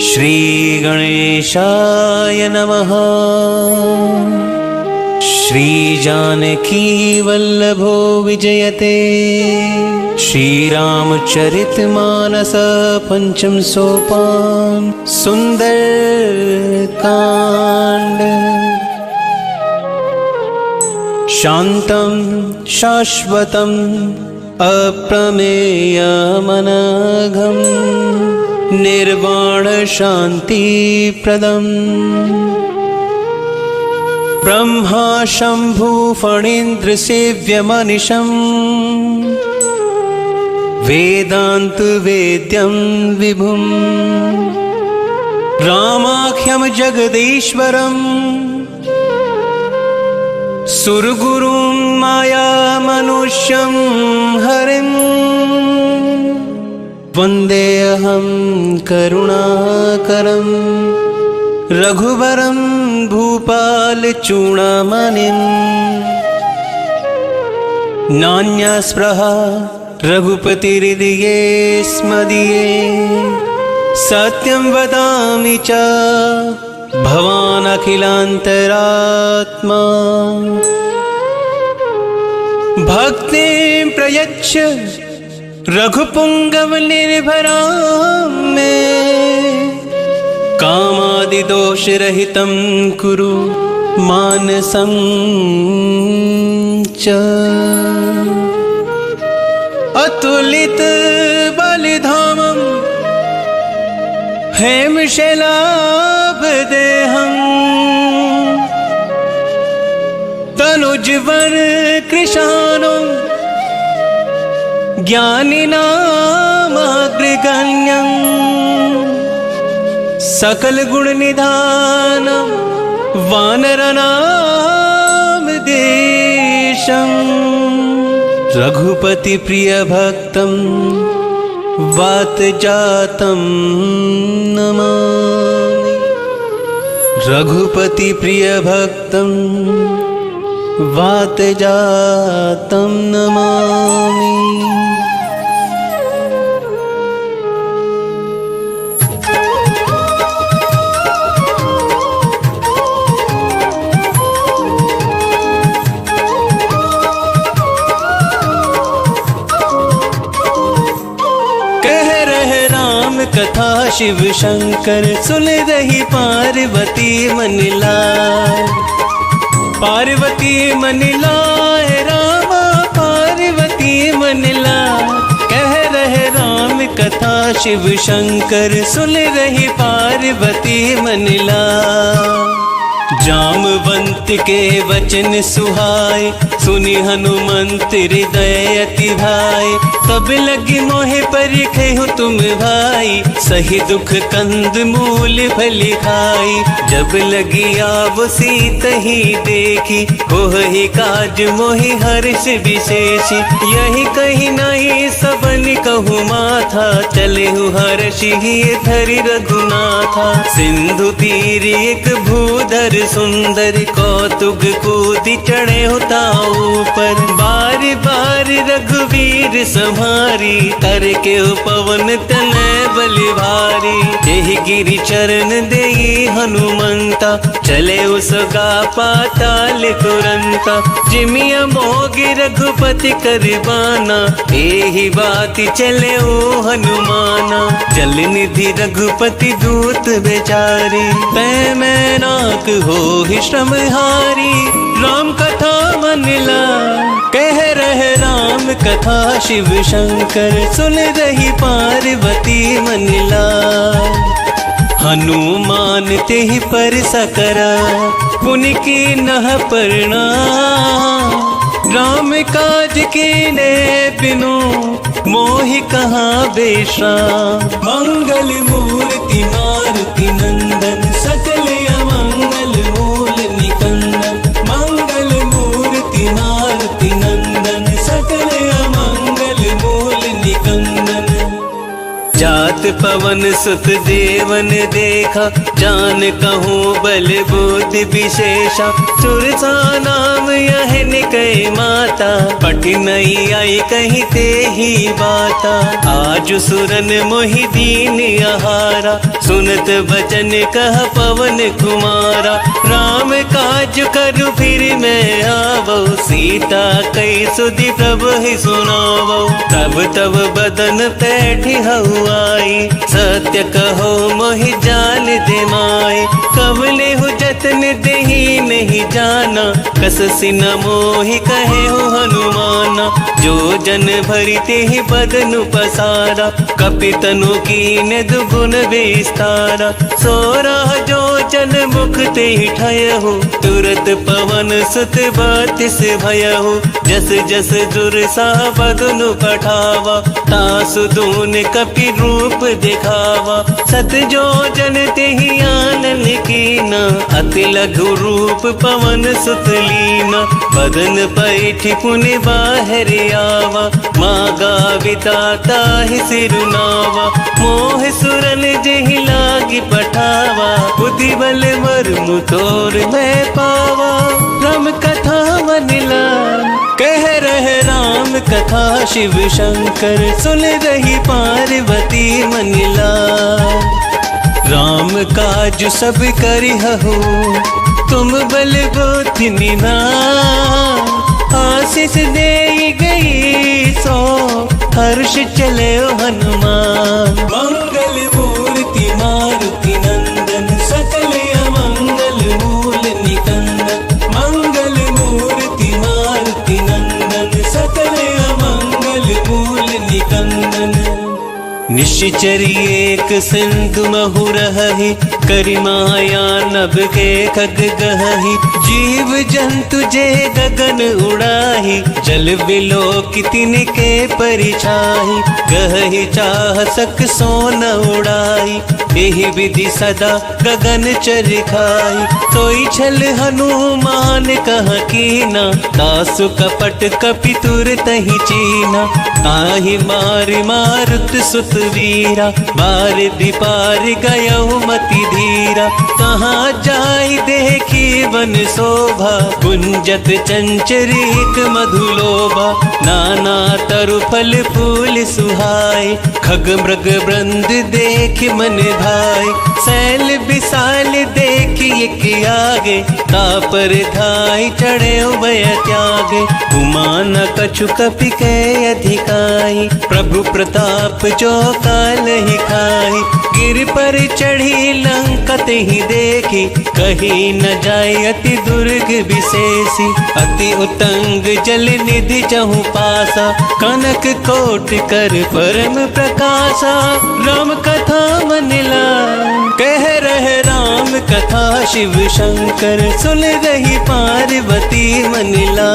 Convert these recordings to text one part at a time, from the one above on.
श्री गणेशाय नमः। श्री जानकी वल्लभो विजयते। श्रीरामचरितमानस पंचम सोपान सुंदरकांड। शांतं शाश्वतं अप्रमेयमनघं निर्वाण शांति प्रदम्। ब्रह्मा शंभु फणीन्द्र सेव्यमनिशम् वेदांत वेद्यं विभुम्। रामाख्यं जगदीश्वरम् सुरगुरुं माया मनुष्यं हरिम्। वन्देऽहं करुणाकरं रघुवरं भूपालचूडामणिम्। नान्यस्पृहा रघुपतिहृदये स्मदीये। सत्यं वदामि च भवान् अखिलान्तरात्मा। भक्तिं प्रयच्छ रघुपुंगव निर्भरां मे। कामादिदोषरहितं कुरु मानसं च। अतुलित बलिधामं हेमशैलाभदेहं। तनुजवर कृशानं ज्ञानिनामग्रगण्यं। सकल गुण निधानं वानरनामधीशं। रघुपति प्रिय भक्तं वातजातं नमामि। रघुपति प्रिय भक्तं वातजातं नमामि। कथा शिव शंकर सुन रही पार्वती मन लाए। पार्वती मन लाए रामा पार्वती मन लाए। कह रहे राम कथा शिव शंकर सुन रही पार्वती मन लाए। जामवंत के वचन सुहाए सुनि हनुमंत हृदय अति भाई। तब लगी मोहे परिखे हो तुम भाई। सही दुख कंद मूल फली खाई। जब लगी आव सीत ही देखी हो ही काज मोहि हर्ष विशेष। यही कहीं नहीं सबन कहु माथा। चले हर्ष ही धरि रघुनाथा। सिंधु तीर एक भूधर सुंदर कौतुक कूदि चढ़े होता ऊपर। बार बार रघुवीर संहारी करके पवन तनय बलि भारी। यही गिरि चरण देई हनुमंता चले उसका पाताल तुरंता। जिमिया मोगी रघुपति करबाना यही बात चले ओ हनुमाना। जल निधि रघुपति दूत बेचारी तै मैं नाक हो श्रमहारी। राम कथा मन ला कह रहे राम कथा शिव शंकर सुन रही पार्वती मन लाए। हनुमान तेहि पर सकरा पुनि की नह प्रणाम। राम काज कीने बिनु मोहि कहाँ बेश्राम। मंगल मूर्ति मारुति नंदन सकल अमंगल मूल निकंदन। मंगल मूर्ति मारुति नंदन सकल अमंगल मूल निकंदन। जात पवन सुत देवन देखा जान कहूँ बल बुद्धि विशेषा सुरसा नाम यह निकय माता पट नहीं आई कहीं ते ही बाता आज सुरन मोहि दीन आहारा सुनत वचन कह पवन कुमारा राम काज करु फिर मैं आवो सीता कई सुधि प्रभु ही सुनावो तब तब बदन पैठी हवाई सत्य कहो मोहि जान दे माए कबले हो जतन देही नहीं जाना कस सिन मोहि कहे हो हनुमाना जो जन भरिते ही बदन पसारा कपितनु कीन दुगुन विस्तारा सोरा जो जन मुख ते ठय हो तुरत पवन सुत बतिस भय हो जस जस जुरसा बदनु पठावा तासु दून कपि रूप दिखावा सत जो जन ते ही आनन कीना अति लघु रूप पवन सुत लीना बदन पैठी पुनि बाहर आवा मागा विताता ही सिरुनावा मोह सुरन जेहि लागी पठावा बुद्धि बल मरमु तोर मैं पावा राम कथा मनिला कह रहे राम कथा शिव शंकर सुन रही पार्वती मनिला राम काज सब करिहु तुम बल गोतिनी ना आशीष दे गई सो हर्ष चले हनुमान मंगल मूर्ति मारुति नंदन सकल अमंगल मूल निकंदन मंगल मूर्ति मारुति नंदन सकल अमंगल मूल निकंदन निश्चर एक सिंधु महु रही करि माया नभ के खग गही जीव जंतु जे गगन उड़ाही जल बिलो कितिन के परिछाही गही चाह सक सोन उड़ाई एहि विधि सदा गगन चरखाई सोई छल हनुमान कह कीना तासु कपट कपि तुर तहि चीना ताहि मार मारुत सुत वीरा बार दिपार गयौ मति धीरा कहाँ जाय देखी वन शोभा गुंजत चंचरीक मधुलोभा नाना तरु फल फूल सुहाय खग मृग वृंद देख मन भाई सैल विशाल देख एक आगे तापर धाई चढ़े भय त्यागे उमा न कछु कपि के अधिकाई प्रभु प्रताप जो काल ही खाई गिर पर चढ़ी लंकत ही देखी कहीं न जाय अति दुर्ग विशेषी अति उतंग जल निधि चहु पासा कनक कोट कर परम प्रकाशा राम कथा मनिला कह रहे राम कथा शिव शंकर सुन रही पार्वती मनिला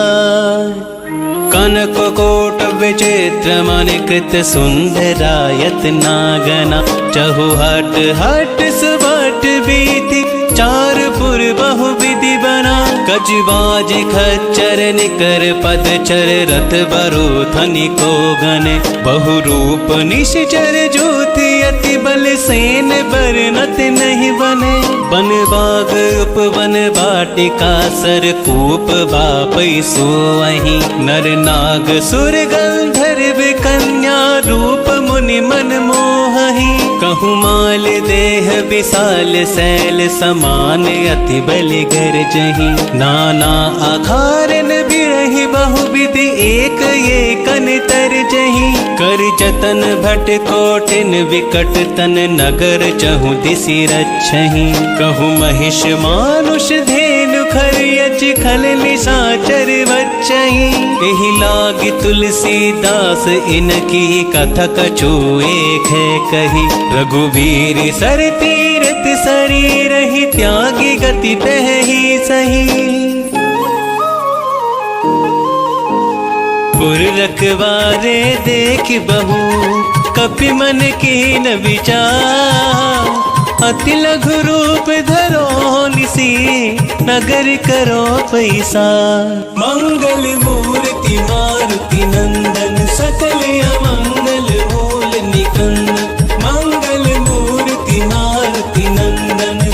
कनक कोट विचित्र मणिकृत सुंदरायत नागना चहु हट हट सुबट बीति चार पुर बहु विधि बना कजबाज खच्चर निकर पद चर रथ बरो धनि को गने बहु रूप निश्चर ज्योति अति बल सेन बरनत नहीं बने बन बाग उपवन बाटिका सर कूप बापै सोअहि नर नाग सुर गंधर्व कन्या रूप मुनि मन मोहि कहु माल देह विशाल सैल समान अति बल गर्जहि नाना आघारन बिरहि बहुविधि एक एकन तरजहि कर जतन भट कोटिन विकट तन नगर चहु दिसि रक्षहि कहु महिष मानुष धेनु खरियच खल निशाचर बच्चहि एहि लागी तुलसीदास इनकी कथा कछु एक है कही रघुवीर सर तीरथ शरीर ही त्यागी गति पहही सही पुर रखवारे देख बहु कपि मन की न विचार अति लघु रूप धरो निसी नगर करो पैसा मंगल मूर्ति मारुति नंदन सकल अमंगल मूल निकंदन मंगल मूर्ति मारुति नंदन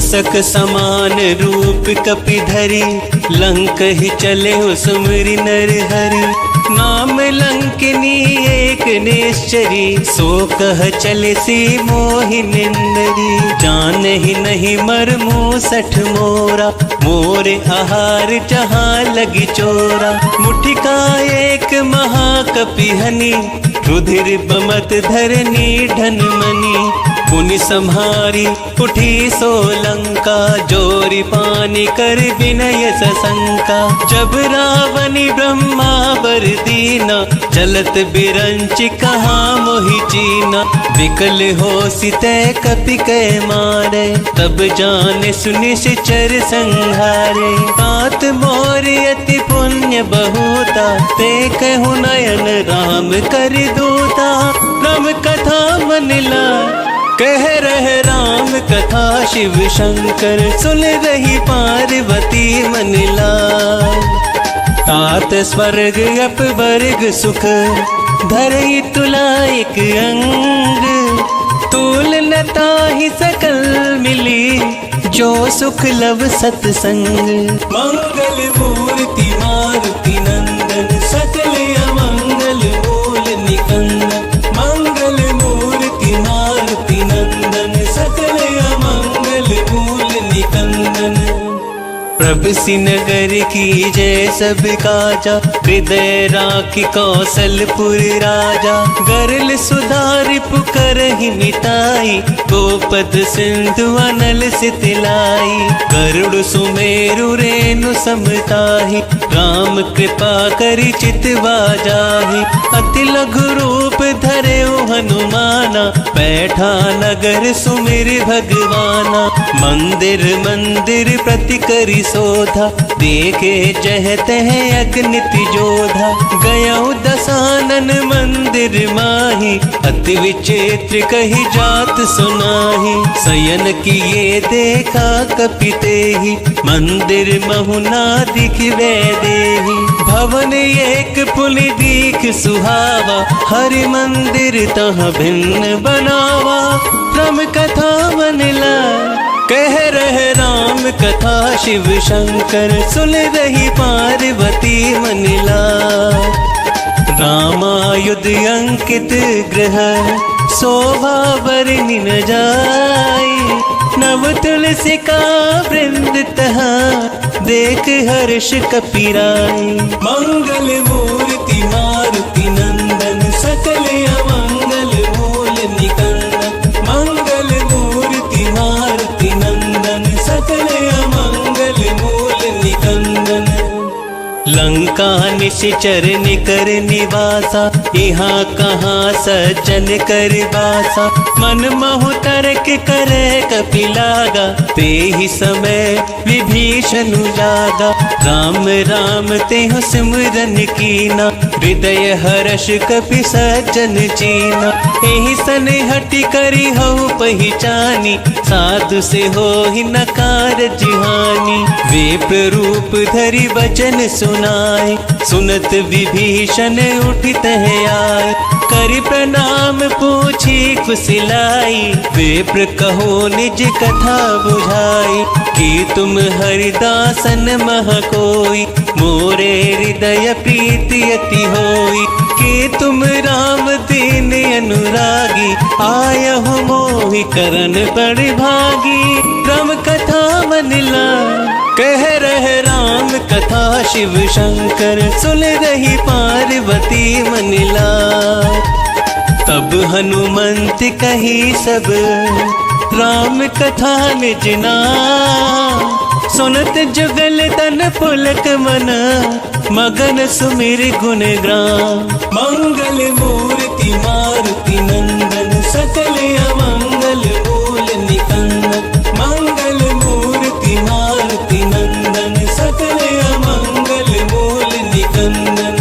मूसक समान रूप कपि धरि, लंक ही चले हो सुमरि नर हरि। नाम लंकिनी एक निश्चरी, सो कह चले सी मोहि निंदरी। जान ही नहीं मर मूसठ मोरा, मोरे आहार जहाँ लगी चोरा। मुठिका एक महाकपि हनि, रुधिर बमत धरनी ढन मनी। पुनि संहारी उठी सोलंका, जोरी पानी कर विनय सशंका। जब रावणी ब्रह्मा वर दीना, चलत बिरंच कहाँ मोहि चीना। विकल हो सिते कपि कै मारे, तब जाने सुनि सिचर संहारे। तात मोर अति पुण्य बहुता, ते कहु नयन राम कर दूता। राम कथा मन ला कह रहे राम कथा, शिव शंकर सुन रही पार्वती मन लाग। तात स्वर्ग अपवर्ग सुख, धरई तुला एक अंग। तूल न ताहि सकल मिली, जो सुख लव सतसंग। मंगल मूर्ति मारुति नंदन, सकल अमंगल मूल निकंदन। मंगल मूर्ति मारुति नंदन, सकल अमंगल मूल निकंदन। प्रभु सिनगर की जय सब काजा, हृदय राखी कौशलपुर राजा। गरल सुधारि पुकरहि मिताई, गोपद सिंधु अनल सितलाई। गरुड़ सुमेरु रेणु समताहि, राम कृपा करि चितवा जाहि। अति लघु रूप धरे हनुमाना, बैठा नगर सुमिर भगवाना। मंदिर मंदिर प्रति करि सोधा, देखे जहत है अगनित जोधा। गयउ दसानन मंदिर माही, अति विचित्र कही जात सुनाही। शयन किए देखा कपि तेहि, मंदिर महुना दिखवे देहि। भवन एक पुनि दीख सुहावा, हरि मंदिर तहाँ भिन्न बनावा। राम कथा मन ला कह रहे राम कथा, शिव शंकर सुन रही पार्वती मन लाग। रामायुध अंकित ग्रह, शोभा बरनि न जाई। नव तुलसी का वृंद तहाँ, देख हर्ष कपि राई। मंगल मूर्ति मारुति नंदन, सकल अमंगल मूल निकंदन। मंगल मूर्ति मारुति नंदन, सकल अमंगल मूल निकंदन। लंका निश्चर निकर निवासा, यहाँ कहाँ सज्जन कर बासा। मन महु तर्क करे कपि लागा, ते ही समय विभीषण जागा। राम राम तेहु सिमरन कीना, हृदय हर्ष कपि सज्जन चीना। एहि सन हटि करि हऊ पहिचानी, साधु से हो ही न कारज हानि। विप्र रूप धरि वचन सुनाए, सुनत विभीषण उठित है आए। करि प्रणाम पूछी कुशलाई, विप्र कहो निज कथा बुझाई। कि तुम हरिदासन मह कोई, मोरे हृदय प्रीति अति होई। कि तुम राम दीन अनुरागी, आयहु मोहि करन बड़ भागी। राम कथा मन ला कह रहे राम कथा, शिव शंकर सुन रही पार्वती मन लाग। तब हनुमंत कही सब, राम कथा निज नाम। सुनत जुगल तन पुलक मन, मगन सुमिर गुण ग्राम। मंगल मूर्ति मारुति नंदन, सकल अमंगल मूल निकंदन। मंगल मूर्ति मारुति नंदन, सकल अमंगल मूल निकंदन।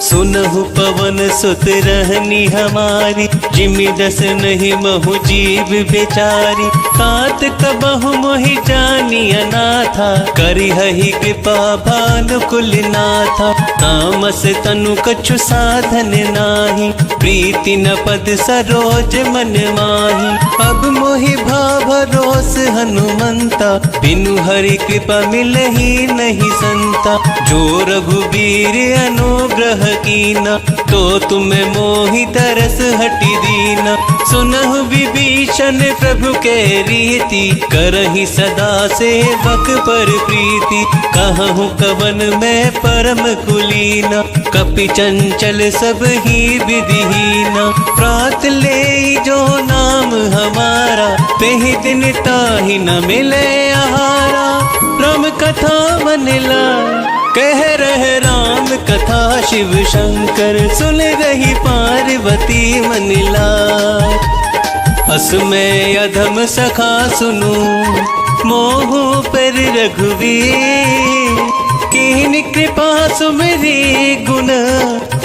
सुनहु पवन सुत रहनी हमारी, जिमि दस नहीं महु जीव बेचारी। तात कबहु मोहि जानी अनाथा, करिहहि कृपा भानुकुल नाथा। तामस तनु कछु साधन नाही, प्रीति न पद सरोज मन माही। अब मोहि भाव भरोस हनुमंता, बिनु हरि कृपा मिलहि नहीं संता। जो रघुबीर अनुग्रह कीना, तो तुम मोहि तरस हटि दीना। सुनहु विभीषण प्रभु के रीति, करहि सदा सेवक पर प्रीति। कहूँ कवन मैं परम कुलीना, कपि चंचल सब ही विधिहीना। प्रात ले जो नाम हमारा, तेहि दिन ताहि न मिले आहारा। राम कथा मन लाए, कह रहे राम कथा शिव शंकर। सुन रही पार्वती मन लाए, अस में अधम सखा सुनो, मोह पर रघुवीर। कीन कृपा सुमरी गुण,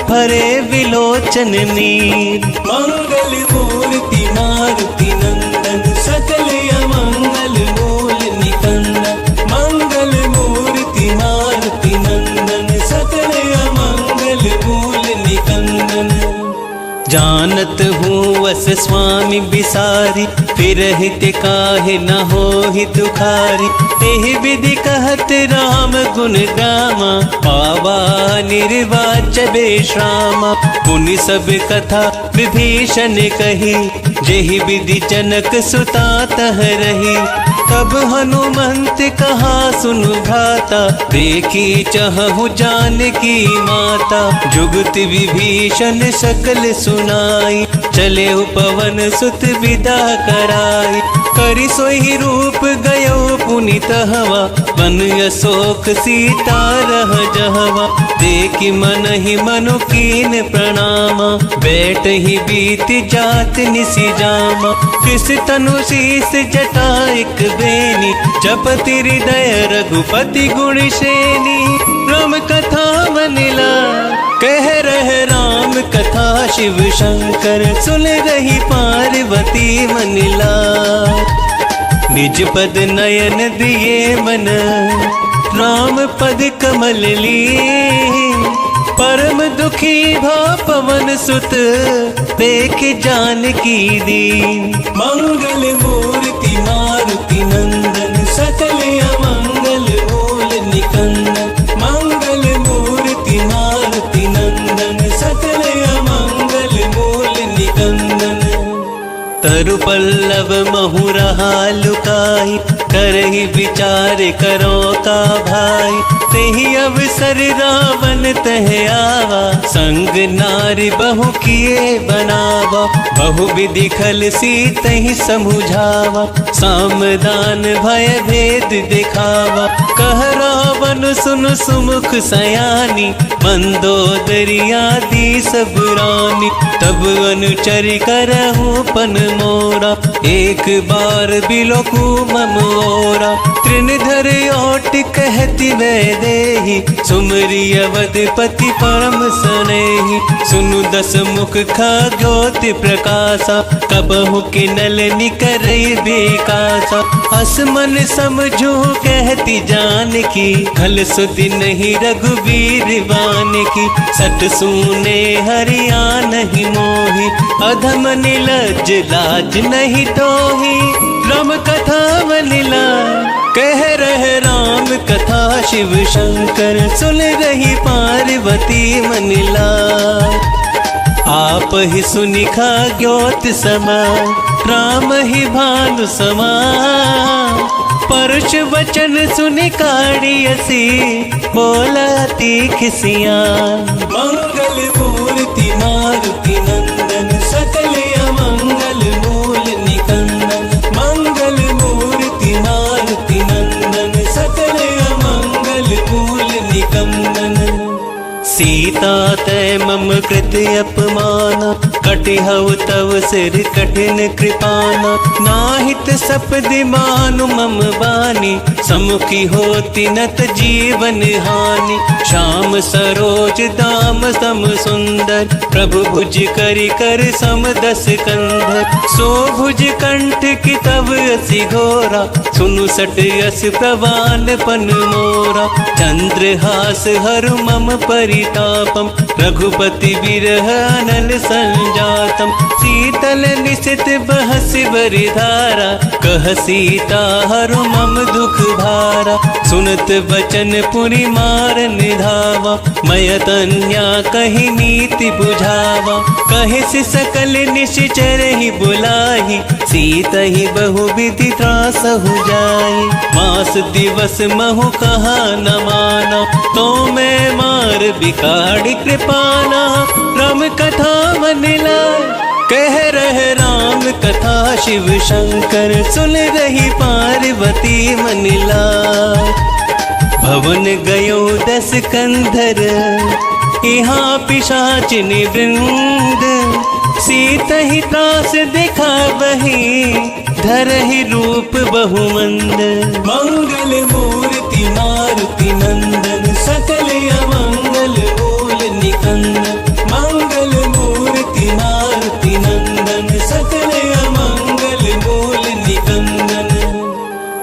भरे विलोचन नीर। मंगल मूर्ति मारुति नंदन, सकल अमंगल मूल निकंदन। मंगल मूर्ति मारुति नंदन, सकल अमंगल मूल निकंदन। जानत हूँ वस स्वामी बिसारी, फिरहित काहे न होहि दुखारी। एहि विधि कहत राम गुण गामा, पावा निर्वाच बेश्रामा। पुनि सब कथा विभीषण कही, जेहि विधि जनक सुता तह रही। तब हनुमंत कहा सुनु भ्राता, देखी चहु जानकी माता। जुगत विभीषण सकल सुनाई, चले पवन सुत विदा कराई। करि सोई रूप गयो पुनित हवा, बन अशोक सीता रह जहवा। देखि मन ही मनु कीन प्रणामा, बैठ ही बीत जात निसि जामा। कृष तनु शीस जटा एक बेनी, जपति हृदय रघुपति गुण श्रेणी। राम कथा मन लाए, कह रहे राम कथा शिव शंकर। सुन रही पार्वती मन लाए, निज पद नयन दिए मन, राम पद कमल लिए। परम दुखी भा पवन सुत, देख जानकी दीन। मंगल मूर्ति मारुति नंदन, सकल अमंगल मूल निकंदन। मंगल मूर्ति मारुति नंदन, सकल अमंगल मूल निकंदन। तरु पल्लव महु रहा लुकाई, करहि विचार करो का भाई। तेहि अवसर रावण तह आवा, संग नारी बहु किए बनावा। बहु विधि खल सीतहि समुझावा, सामदान भय भेद दिखावा। कह रावण सुन सुमुख सयानी, मंदोदरी आदि सब रानी। तब अनुचर करहु पन मोरा, एक बार बिलोकु मम ओरा। तृणधर ओट कहती वै देहि, सुमरि अवधपति परम सनेहि। सुनु दस मुख खगोति प्रकाशा, कबहु किनल निकरै बिकासा। अस मन समझू कहती जानकी, खल सुधि नहीं रघुवीर बानकी। सट सूने हरिया नहीं मोहि, अधम निलज लाज नहीं तोहि। राम कथा मन लाए, कह रहे राम कथा शिव शंकर। सुन रही पार्वती मन लाए, आप ही सुनिखा ज्योत समान। राम ही भानु समान, परुष वचन सुनि काढ़ियसी, बोलती खिसियान। मंगल मूर्ति मारुति नंदन, सकल अमंगल मूल निकंदन। मंगल मूर्ति मारुति नंदन, सकल अमंगल मूल निकंदन। सीता तै मम कृत अपमान, कटिहउ तव सिर कठिन कृपाना, नाहित सपदि मानु मम बानी, समुखी होती नत जीवन हानि। श्याम सरोज दाम सम सुंदर, प्रभु भुज करि कर सम दस कंधर। सो भुज कंठ की तव असि घोरा, सुनु सट यस प्रवान पन मोरा। चंद्रहास हरु मम परितापम, रघुपति बिरह अनल संजातम। शीतल निशित बहस बरिधारा, कह सीता हरु मम दुख भारा। सुनत बचन पुरि मारन धावा, मय तन्या कहि नीति बुझावा। कहे से सकल निश्चर ही बुलाही, सीता ही बहु विधि त्रासहु जाई। मास दिवस महु कहा न माना, तो मैं मार बिकाड़ी कृपाना। राम कथा मन लाय, कह रहे राम कथा शिव शंकर। सुन रही पार्वती मन लाय, भवन गयो 10 कंधर, यहाँ पिशाचिनी वृंद। सीता ही त्रास दिखावही, धरहि रूप बहुमंद। मंगल मूर्ति मारुति नंदन, सकल अमंगल मूल निकंदन। मंगल मूर्ति मारुति नंदन, सकल अमंगल मूल निकंदन।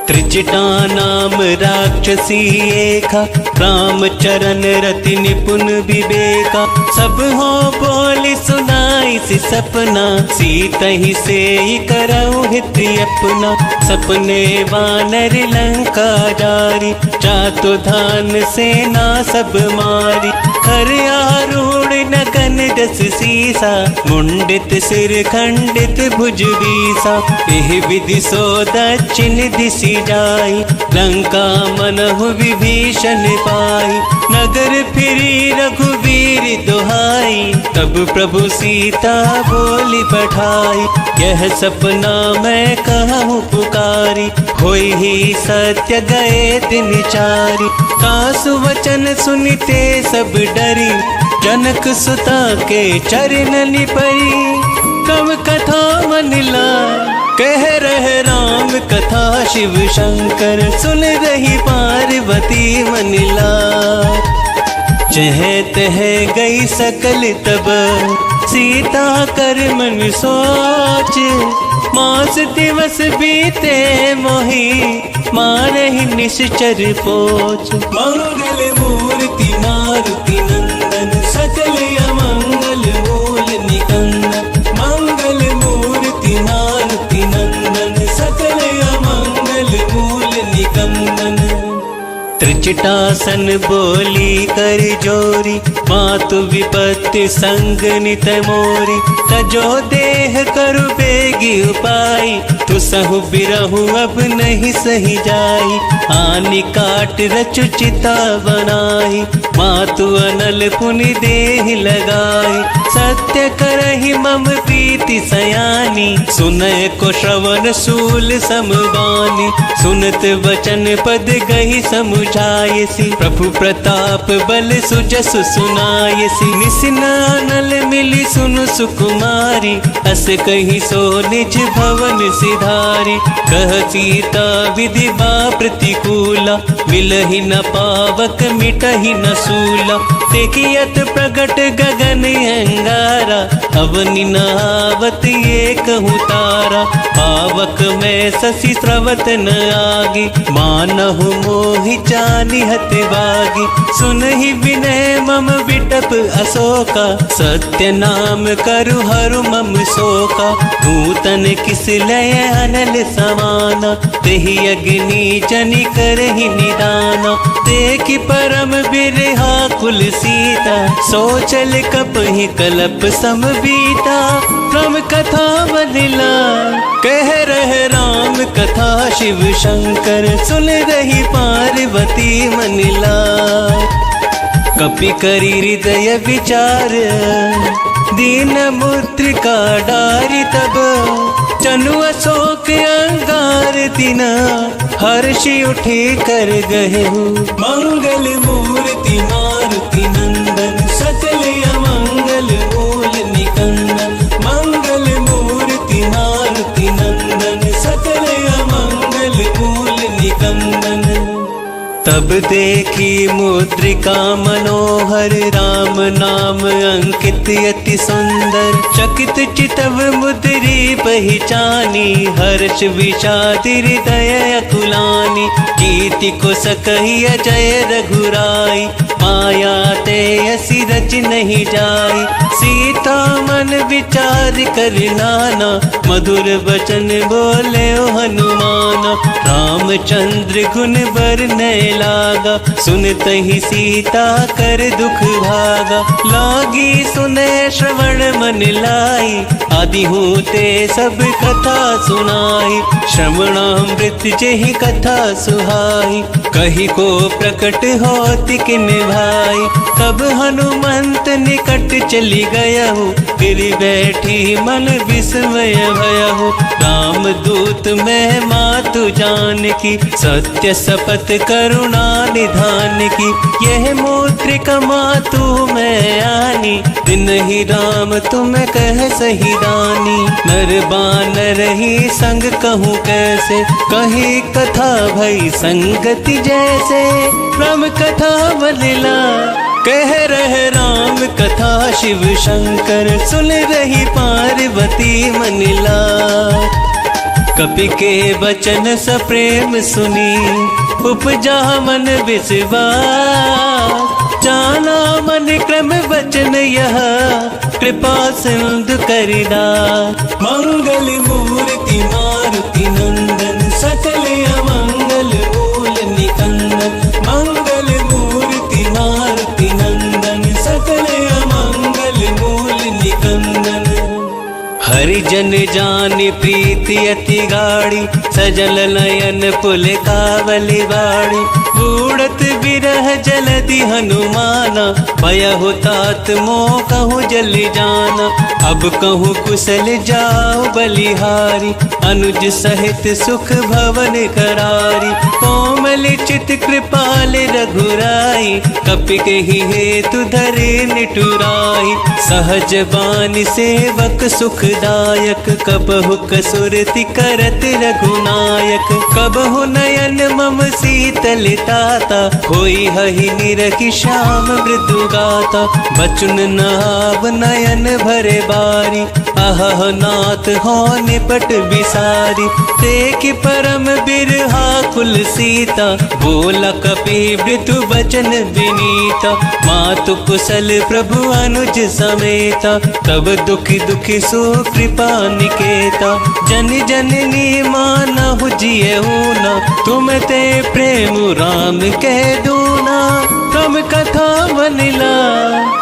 त्रिजटा नाम राक्षसी एका, राम चरण रति निपुण विवेका। सब हो बोली सुनाई सी सपना, सीता ही से करऊ हित अपना। सपने वानर लंका जारी, चातु धान सेना सब मारी। खर आरूढ़ नगन दस सीसा, मुंडित सिर खंडित भुज बीसा। एह विधि सो दक्षिण दिशि जाई, लंका मनहु विभीषण पाई। नगर फिरी रघुवीर दुहाई, तब प्रभु सीता बोली पठाई। यह सपना मैं कहूँ पुकारी, होई ही सत्य गए दिन चारी। तासु वचन सुनते सब डरी, जनक सुता के चरण परी। कब कथा मन लाय, कह रहे राम कथा शिव शंकर। सुन रही पार्वती मन लाय, चह तह गई सकल तब, सीता कर मन सोच। मास दिवस बीते मोही, मारहि निश्चर पोच। मंगल मूर्ति मारुति नंदन, सकल अमंगल मूल निकंदन। मंगल मूर्ति मारुति नंदन, सकल अमंगल मूल निकंदन। त्रिजटासन बोली कर जोरी, मातु विपत्ति संग नित मोरी। तजो देह करु बेगी उपाई, तु सहु बिरहु अब नहीं सही जाई। आनि काट रचु चिता बनाई, मातु अनल पुनि देह लगाई। सत्य करहि मम प्रीति सयानी, सुनय को श्रवण सूल समबानी। सुनत वचन पद गही समुझायसी, प्रभु प्रताप बल सुजसु सुनायसी। निसिनानल मिली सुनु सुकुमारी, अस कही सो निज भवन सिधारी। कह सीता विधि बा प्रतिकूला, मिलहि न पावक मिटहि न सूला। देखियत प्रगट गगन अंगारा, अवनि न आवत एक तारा। पावक में शशि स्रवत न आगी, मानहु मोहि जानि हत बागी। सुनहि विनय मम विटप अशोका, सत्य नाम करु हरु मम शोका। नूतन किस लय अनल समाना, तेहि अग्नि जनि करहि निदाना। देखि परम बिरहा कुल सीता, सोचल कपहि कलप सम बीता। राम कथा बदला, कह रहे राम कथा शिव शंकर। सुन रही पार्वती मन लाय, कपि करि हृदय विचार। दीन मुद्रिका डारि तब, चनु अशोक अंगार तिना। हर्षि उठे कर गहेहु, मंगल मूर्ति मारुति नंदन। सकल अमंगल मूल निकंदन, तब देखी मुद्रिका मनोहर, राम नाम अंकित अति सुंदर। चकित चितव मुद्री पहचानी, हर्ष विषाद हृदय अकुलानी। कीर्ति को सकहि अजय रघुराई, माया ते असी रच नहीं जाई। सीता मन विचार कर नाना, मधुर वचन बोले ओ हनुमान। रामचंद्र गुण बरनय लागा, सुनत ही सीता कर दुख भागा। लागी सुने श्रवण मन लाई, आदि होते सब कथा सुनाई। श्रवणामृत जेहि कथा सुहाई, कही को प्रकट होति किन भाई। तब हनुमंत निकट चली गया हो, फिर बैठी मन विस्मय भया हो। राम दूत मैं मातु जान की, सत्य शपथ करुणा निधान की। यह मुद्रिका मातु मैं आनी, दिन ही राम तुम कह सही दानी। नर बानर ही संग कहूँ कैसे, कही कथा भई संगति जैसे। राम कथा बलिला कह रहे राम कथा, शिव शंकर सुन रही पार्वती मनिला। कपि के वचन सप्रेम सुनी, उपजा मन विश्वास। जाना मन क्रम वचन यह, कृपा सिंधु करिदास। मंगल मूर्ति मारुति नंदन, सकल अमंगल मूल निकंदन। मंगल मूर्ति मारुति नंदन, सकल अमंगल मूल निकंदन। हरिजन जानि प्रीति अति गाढ़ी, सजल नयन पुलकावली बाड़ी। बूढ़त बिरह जलधि हनुमाना, भयहु तात मोह कहूँ जलि जाना। अब कहूँ कुशल जाओ बलिहारी, अनुज सहित सुख भवन करारी। कोमल चित कृपाल रघुराई, कपि केहि हेतु धरे निठुराई। सहज बानी सेवक सुखदायक, कबहु कसुरति करत रघुनायक। कबहु नयन मम शीतलताता, होई हहि निरखि श्याम मृदु गाता। बचन नाव नयन भरे बारी, अहह नाथ हो निपट बिसारी। देखि परम बिरहा कुल सीता, बोला कपि मृदु बचन विनीता। मातु कुशल प्रभु अनुज समेता, तब दुखी दुखी सो कृपा निकेता। जन जननी मानहु जियहु न, तुम ते प्रेम राम कह दूना। राम कथा बनिला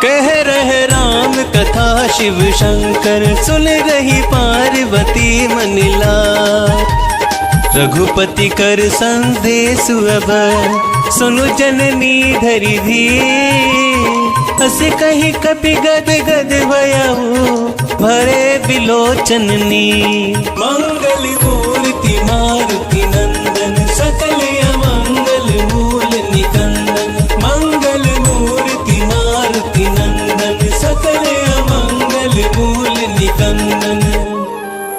कह रहे राम कथा, शिव शंकर सुन रही पार्वती मनिला। रघुपति कर संदेश अब, सुनु जननी धरि धीर। हस कही कपि गद गद भयहु, भरे बिलोचननी। मंगल मूर्ति मारुति नंदन, सकल अमंगल मूल निकंदन। मंगल मूर्ति मारुति नंदन, सकल अमंगल मूल निकंदन।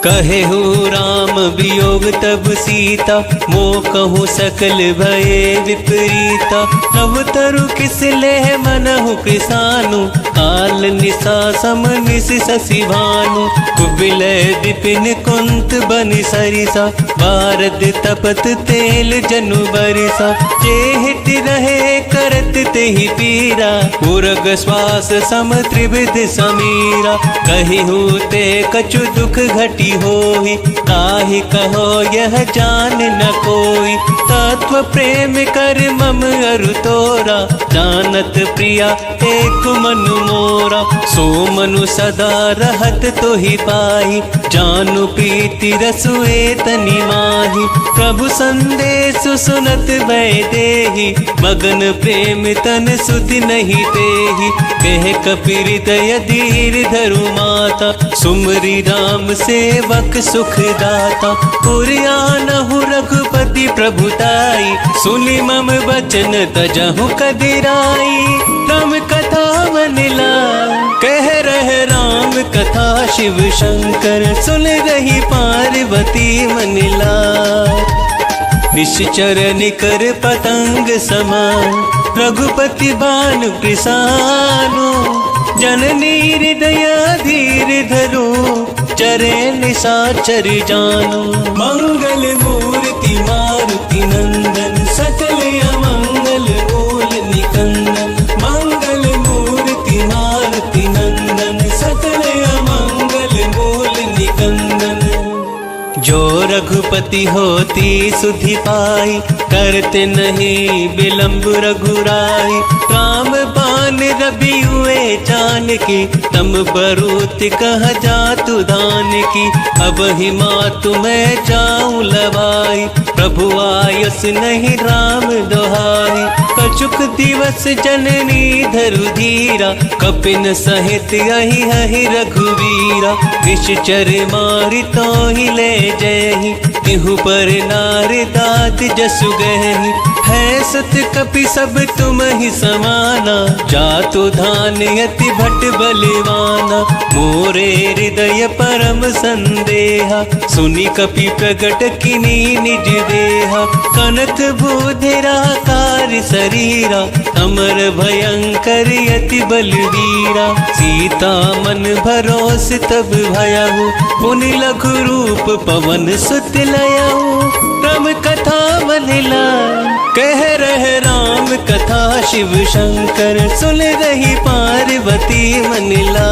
कहे हो राम वियोग तब सीता, मोह कहूँ सकल भये विपरीता। नव तरु किस लेह मनहु कृसानु, काल निशा सम निश शशि भानु। कुबिलय विपिन कुंत बनि सरिसा, बारद तपत तेल जनु बरिसा। जेहित रहे करत तेहि पीरा, उरग श्वास सम त्रिविध समीरा। कही ते कछु दुख घटी होई, ताहि कहो यह जान न कोई। तत्व प्रेम कर मम अरु तोरा, जानत प्रिया एक मनु मोरा। सो मनु सदा रहत तोहि पाई, जानु प्रीति रसु एतनि माही। प्रभु संदेश सुनत भय देहि, मगन प्रेम तन सुधि नहीं देहि। कह कपि हृदय धीर धरु माता, सुमरि राम सेवक सुखदाता। पुरियानहु रघुपति प्रभुताई, सुनि मम वचन तजहु कदिराई। राम कथा बनिला कह रहे राम कथा, शिव शंकर सुन रही पार्वती मनिला। निश्चर निकर पतंग समान रघुपति भानु कृसानु जननी हृदय धीर धरो चरे निशाचर जानो मंगल मूर्ति मारुति नंदन सकल अमंगल मूल निकंदन मंगल मूर्ति मारुति नंदन सकल अमंगल मूल निकंदन। जो रघुपति होती सुधि पाई करते नहीं विलंब रघुराई राम बान रवि हुए जानकी तम बरूत कह जातु दान की अब ही मातु मैं जाऊं लवाई प्रभु आयस नहीं राम दोहाई कछुक दिवस जननी धरु धीरा कपिन सहित यही हहि रघुवीरा निश्चर मारि तो ही ले जयहि तिहु पर नार दात जसु गहि है सत कपि सब तुम ही समाना जातु धान यति भट बलवाना मोरे हृदय परम संदेहा सुनि कपि प्रगट किनी निज देहा कनक भूधरा कार शरीरा अमर भयंकर यति बलवीरा सीता मन भरोस तब भयहु पुनि लघु रूप पवन सुत लयहु राम कथा मनिला कह रहे राम कथा शिव शंकर सुन रही पार्वती मनिला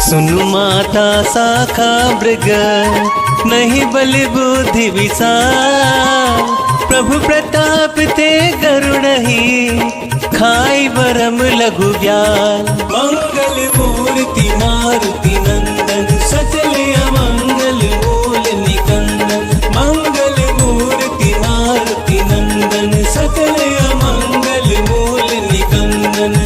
सुनु माता शाखा मृग नहीं बल बुद्धि विसार प्रभु प्रताप ते गरुड़ही खाई बरम लघु ज्ञान मंगल मूर्ति मारुति नंदन सकल अमंगल मूल निकंदन मंगल मूर्ति मारुति नंदन सकल अमंगल मूल निकंदन।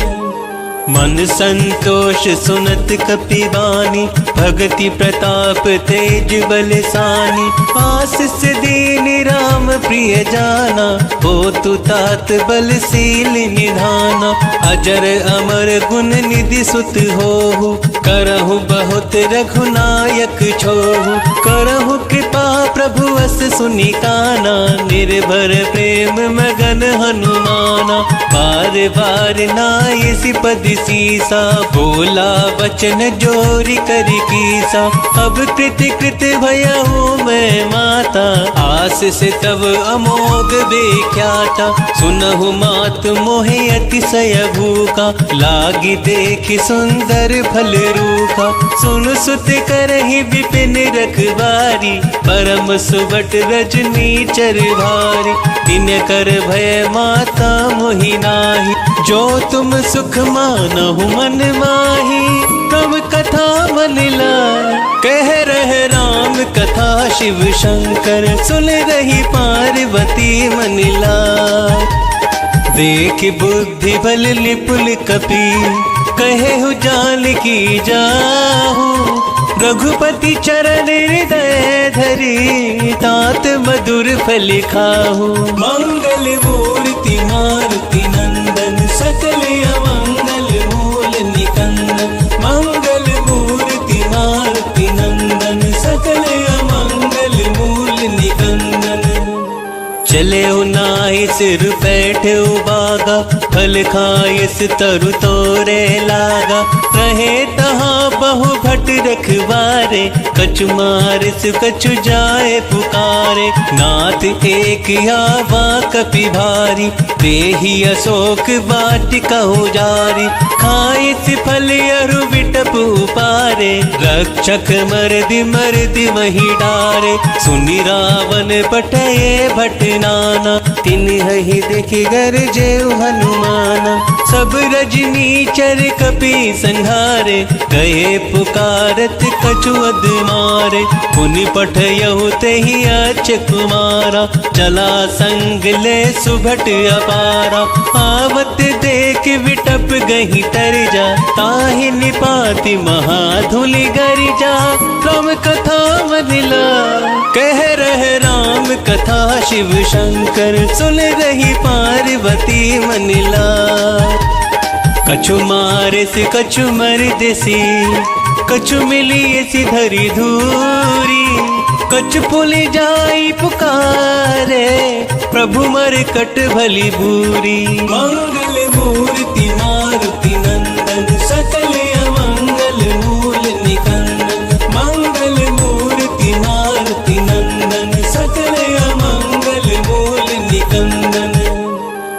मन संतोष सुनत कपिवानी भगति प्रताप तेज बलसानी आशीष दीन राम प्रिय जाना हो तु तात बलशील निधाना अजर अमर गुण निधि सुत होहु करहु बहुत रघुनायक छोहु करहु कृपा प्रभु अस सुनि काना निर्भर प्रेम मगन हनुमाना बार बार नाय सिपदि सीसा बोला वचन जोरी कर कीसा अब कृति कृत भयहु मैं माता आस से तब अमोघ विख्याता सुनहु मात मोहे अतिशय भूखा लागी देखि सुंदर फल रूखा सुन सुत करहि विपिन रखवारी परम सुबट रजनी चर भारी तिन कर भय माता मोहि नाही जो तुम सुख मानहु मन माही तब कथा मनिला कह रहे राम कथा शिव शंकर सुन रही पार्वती मनिला देख बुद्धि बल निपुल कपि कहेहु जानकी जाहु रघुपति चरण हृदय धरी तात मधुर फल खाहु मंगल मूर्ति मारुति नंदन सकल अमंगल मूल निकंदन मंगल मूर्ति मारुति नंदन सकल अमंगल मूल निकंदन। चले नाहि सिर बैठे बागा फल खायस तरु तोरे लागा रहे तहाँ बहु भट रखवारे कछु मारिस कछु जाए पुकारे नाथ एक आवा कपि भारी देहि अशोक वाटिका जारी खाइस फल अरु बिटप पारे रक्षक मर्दि मही डारे सुनि रावण पटये भट नाना तिन्हि देखि गरजे हनुमाना सब रजनी चर कपि संहारे गए पुकारत कछु अद मारे पुनि पठयहु तेहि अच्छ कुमारा चला संग ले सुभट अपारा आवत देख विटप गही तर जा ताहि निपाति महाधुलि गरिजा राम कथा मनिला कह रहे राम कथा शिव शंकर सुन रही पार्वती मनिला कछु मारे से कछु मर देसी कछु मिली ऐसी धरी धूरी कछ पुल जाई पुकारे, प्रभु मरकट भली बूरी। मंगल मूर्ति मारुति नंदन, सकल अमंगल मूल निकंदन। मंगल मूर्ति मारुति नंदन, सकल अमंगल मूल निकंदन।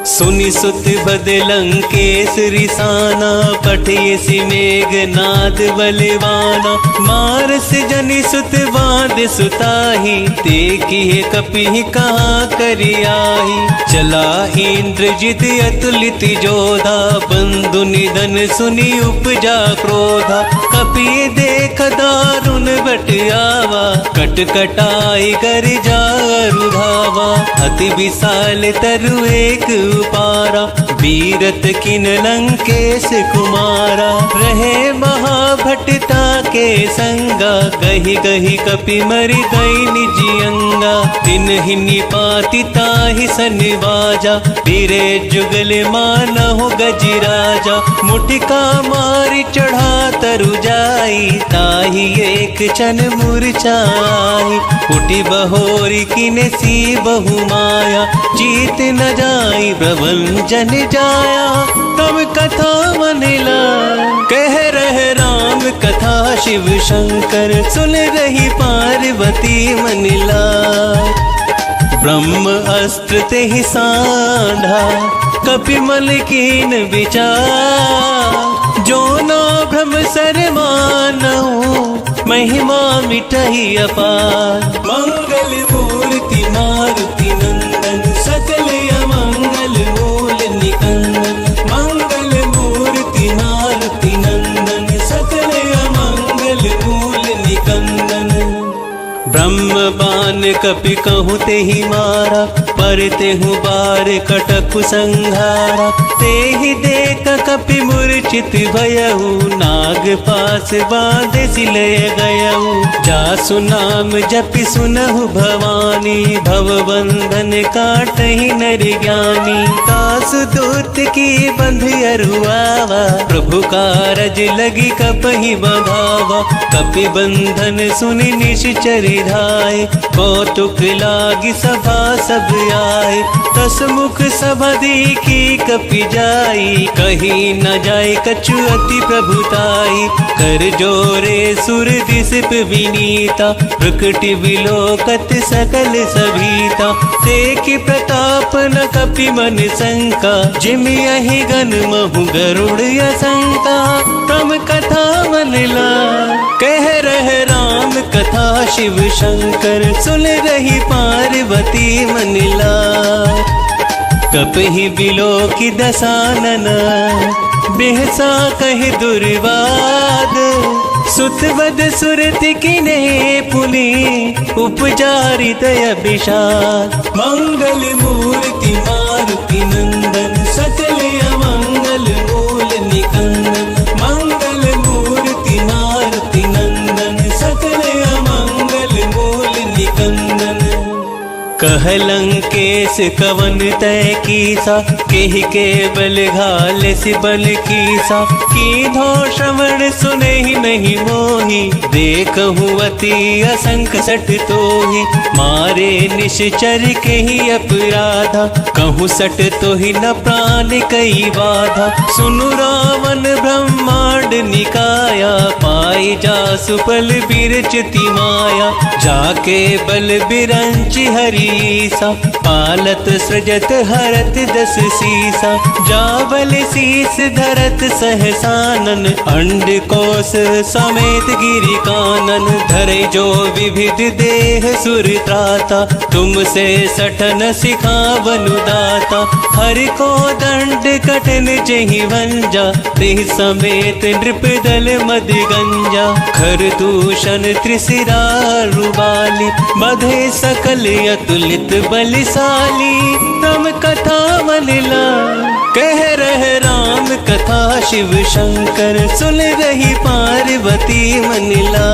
सुनि सुत बदलंकेश रिसाना, पठयसि मेघनाद बलवाना। मारस जनि सुत बांध सुताही, देखिए कपि कहाँ करियाही। चला इंद्रजित अतुलित जोधा, बंधु निधन सुनि उपजा क्रोधा। कपि देख दारुण बट आवा, कट कटाई कर जारु धावा। अति विशाल तरु एक पारा, बीरत किन लंकेश कुमारा। रहे महाभटता के संगा, गही गही कपि मरि गई निज अंगा। तिन्हि निपाति ताहि सनिवाजा, बीरे जुगल मानहु गजराजा। मुटिका मारि चढ़ा तरु जाई, ताहि एक क्षण मूर्छाई। उठि बहोरी किन सी बहु माया, जीत न जाई प्रभंजन जाया। तब कथा मनिला, कह रहे राम कथा शिव शंकर। सुन रही पार्वती मनिला, ब्रह्म अस्त्र ते ही सांढा, कपि मल कीन विचार। जो ना भ्रम सर मानहु, महिमा मिटहि अपार। मंगल मूर्ति मारुति नंदन, सकल अमंगल मूल निकंदन। मंगल मूर्ति मारुति नंदन, सकल अमंगल मूल निकंदन। ब्रह्म बान कपि कहु तेहि मारा, पर तेहु बार कटकु संघारा। तेहि देख कपि मूर्छित भयहु, नाग पास बांधे सिलय गयहु। जासु नाम जपि सुनहु भवानी, भवबंधन काटहि नर ज्ञानी। तासु दूत की बंध अरुआवा, प्रभु कारज लगी कपहि बंधावा। कपि बंधन सुनि निश्चर धाय, कौतुक लागी सभा सब आए। तस मुख सभा देखी कपि जाई, कही न जाय कछु अति प्रभुताई। कर जोरे सुर दिसप विनीता, प्रकटि विलोकत सकल सभीता। देखि प्रताप न कपि मन शंका, जिमि यहि गन महु गरुड़ असंका। तम कथा मनिला, कह रहे राम कथा शिव शंकर। सुन रही पार्वती मनिला, कपहि बिलोकि दसानन। बेहसा कहि दुर्वाद, सुतवद सुरति किने पुनि। उपजा हृदय विषाद। मंगल मूर्ति मारुति नंदन, सकल अमंगल मूल निकंदन। मंगल मूर्ति मारुति नंदन, सकल अमंगल मूल निकंदन। कह लंकेश कवन तय कीसा, केहि के बल घाल सि बल कीसा। कीधो श्रवण सुने ही नहीं मोही, देखहु अति असंख सठ तोहि। मारे निश्चर के ही अपराधा, कहूँ सट तो ही न प्राण कई बाधा। सुनु रावण ब्रह्मांड निकाया, पाई जासु पल बिरचति माया। जाके बल बिरंच हरि ईसा, पालत सृजत हरत दस सीसा। जाबल शीस धरत सहसानन, अंड कोश समेत गिरि कानन। धरे जो विविध देह सुर त्राता, तुमसे सठन सिखावनु दाता। हर को दंड कठिन जहि भंजा, तेहि समेत नृप दल मद गंजा। खर दूषण त्रिशिरा रुबाली, मधे सकल अतुलित बलिशाली। तम कथा मनिला, कह रहे राम कथा शिव शंकर। सुन रही पार्वती मनिला,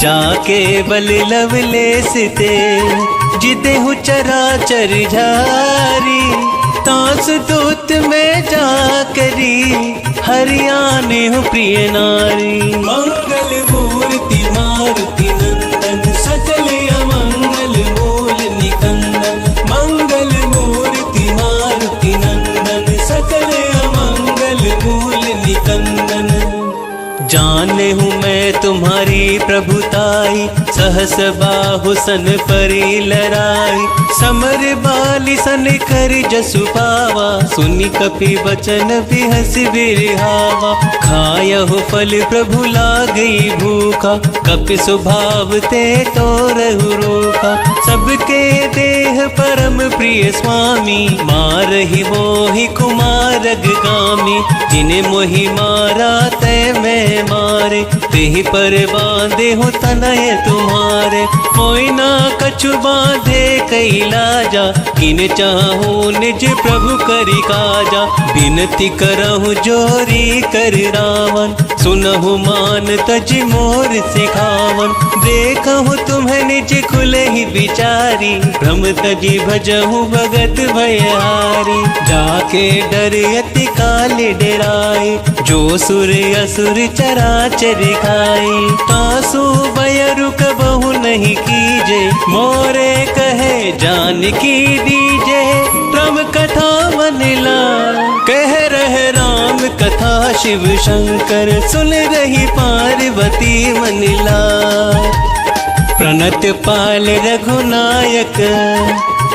जाके बल लवलेस ते। जितेहु चराचर झारी, तास दूत में जाकरी। हरियाणे हो प्रिय नारी। मंगल मूर्ति मारुति नंदन, जाने हूँ मैं तुम्हारी प्रभुताई, सहस बाहु सन परी लराई, समर बाली सन कर जसु पावा, सुनि कपि बचन बिहस बिरहावा। खायहु फल प्रभु लागई भूखा, कपि स्वभाव ते तो रहु रोका। सबके देह परम प्रिय स्वामी, मारहि मोहि कुमारग गामी। जिने मोहि मारा तै मैं मारे, तेहि पर बांधे हो तनय तुम्हारे। कोई ना कछु बांधे कई लाजा, किन चाहूं निज प्रभु करि काजा। बिनती करहु जोरी कर रावण, सुनहु मान तज मोर सिखावन। देखहु तुम्हें निज खुले ही बिचारी, भ्रम तजी भजहु भगत भयहारी। जाके डर अति काल डराए, जो सुर असुर चराचर खाई। तासु बयरु कबहु नहीं कीजे, मोरे कहे जानकी दीजे। राम कथा मनिला कह रहे राम कथा, शिव शंकर सुन रही पार्वती मनिला। प्रणत पाल रघुनायक,